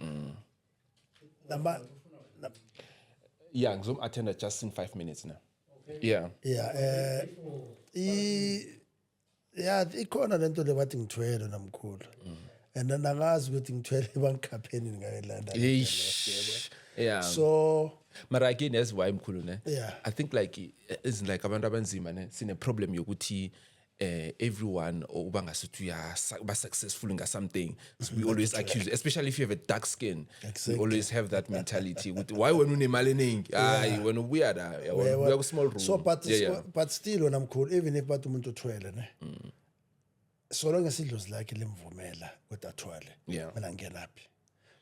C: Yeah, ngizom-attenda just in 5 minutes now. Yeah.
D: Yeah. Yeah, ikhona lento le bathi ngithwele namkhulu. And then angazi ukuthi ngithwele bangikhapheni ngayelanda.
C: Yeah.
D: So
C: Mara again as why mkhulu ne.
D: Yeah.
C: I think like isn't like abantu abanzima ne sine problem yokuthi everyone uba ngasuthi uba successful in something, so we always accuse, especially if you have a dark skin.
D: Exactly.
C: We always have that mentality. Why when unemali eningi? When we are a small room.
D: So but still when I'm cool, even if bathi umuntu uthwele ne. So long as idlozi lakhe limvumela ukuthi athwale.
C: Yeah.
D: Mina ngenaphi.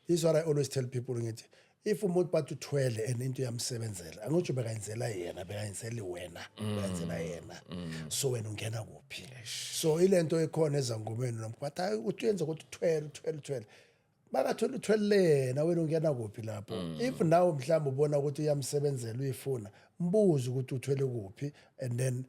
D: This is what I always tell people ngithi if umuntu bathi uthwele and into yamsebenzela angitsho bekayenzela yena bekayenzeli wena bekayenzela yena so wena ungena kuphi. So ilento ekhona ezangomeni nomkwathi hayi uthi yenza ukuthi uthwele bakathwele uthwelele wena ungena kuphi lapho. If now mhlawumbe ubona ukuthi uyamsebenzela uyifuna mbuze ukuthi uthwele kuphi and then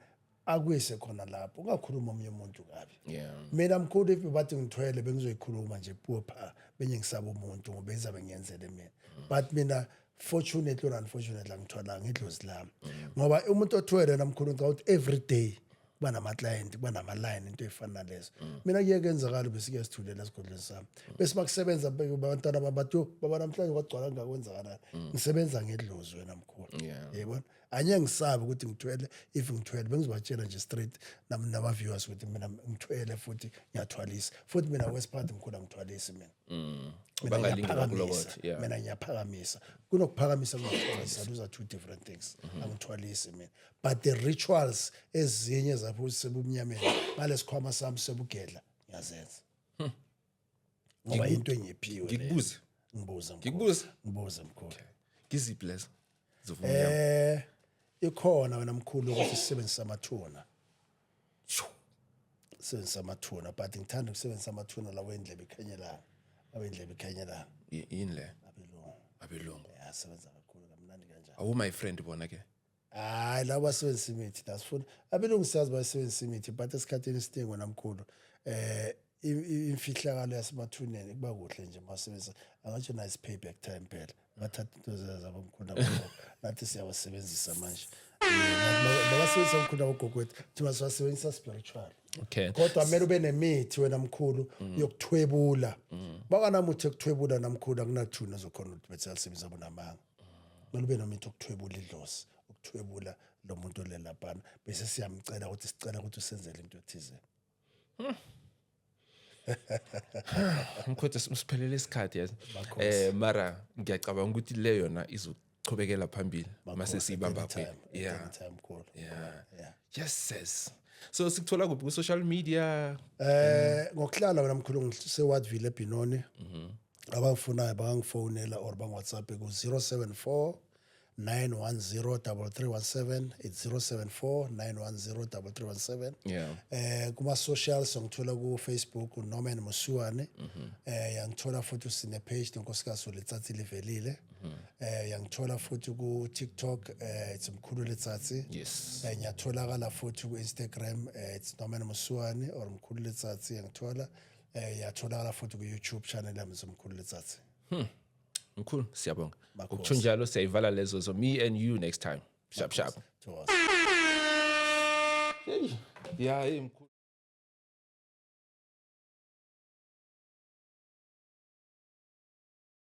D: akuyise khona lapho ungakhuluma omnye umuntu kabi.
C: Yeah.
D: Mina mkhulu if bathi ngithwele bengizoyikhuluma nje pupha benye ngisaba umuntu ngoba izabe ngiyenzele mina. But mina fortunately or unfortunately ngithwala ngidlozi lami ngoba umuntu othwele namkhulu ngicabanga every day kuba nama client kuba nama line into efana lezo. Mina kuye kwenzakala bese kuyasithulela esigodleni sami bese bakusebenza abantwana babathu baba namhlanje kwagcwala ngakwenzakalana ngisebenza ngedlozi wena mkhulu. Yebo anye ngisabe ukuthi ngithwele if ngithwele bengizobatshela nje straight nama viewers ukuthi mina ngithwele futhi ngiyathwalisa futhi mina wesiphathi mkhulu ngithwalisa mina.
C: Bangalingana kulokho. Yeah.
D: Mina ngiyaphakamisa kunokuphakamisa ngithwalisa those are two different things. Angithwalisi mina but the rituals ezinye zapho sebumnyameni ngalesikhwama sami sebugedla ngiyazenza. Ngoba into engiphiwe
C: Ngikubuza.
D: ngibuza mkhulu.
C: Ngiziphi lezo? Zovumela.
D: Ikhona wena mkhulu ukuthi sisebenzisa amathuna. Sisebenzisa amathuna but ngithanda ukusebenzisa amathuna lawo endlebe ikhanyelana. Awendlebe ikhanyelana.
C: Yini le? abelungu
D: yasebenza kakhulu kamnandi kanjani.
C: awu my friend bona ke
D: Hayi labo basebenzisa imithi dasifuna abelungu siyazi basebenzisa imithi but esikhathini esiningi namkhulu imfihlakalo yasemathuneni kuba kuhle nje masebenzisa angathi nice payback time phela bathatha into zabamkhulu nathi siyabasebenzisa manje babasebenzisa mkhulu abogogwethu thina siyasebenzisa spiritual
C: okay
D: kodwa kumele ube nemithi wena mkhulu yokuthwebula bakanamuthi ekuthwebula namkhulu akunathuna zokhona ukuthi bese yasebenzisa bonamanga kumele ube nomithi okuthwebula idlozi ukuthwebula lo muntu lelaphana bese siyamcela ukuthi sicela ukuthi usenzele into ethize
C: mkhotha usiphelele isikhathi yazi mara ngiyacabanga ukuthi le yona izochubekela phambili mase siyibamba kwe yeah yes so sikuthola kuphi ku social media
D: ngokuhlala wena mkhulu seWatville eBinoni abafunayo bangifonela or bang WhatsApp ku 074 9103317 it's 074 9103317 kuma socials ngithola ku Facebook uNorman Musuwane yangithola futhi sine page nenkosikazi Letsatsi Livelile yangithola futhi ku TikTok it's Mkhulu Letsatsi
C: yes
D: ngiyatholakala futhi ku Instagram it's Norman Musuwane or Mkhulu Letsatsi yangithola yatholakala futhi ku YouTube channel yami Mkhulu Letsatsi
C: Mkhulu siyabonga ukutsho njalo siyayivala lezo zo me and you next time sharp
D: to us.
C: yeah mkhulu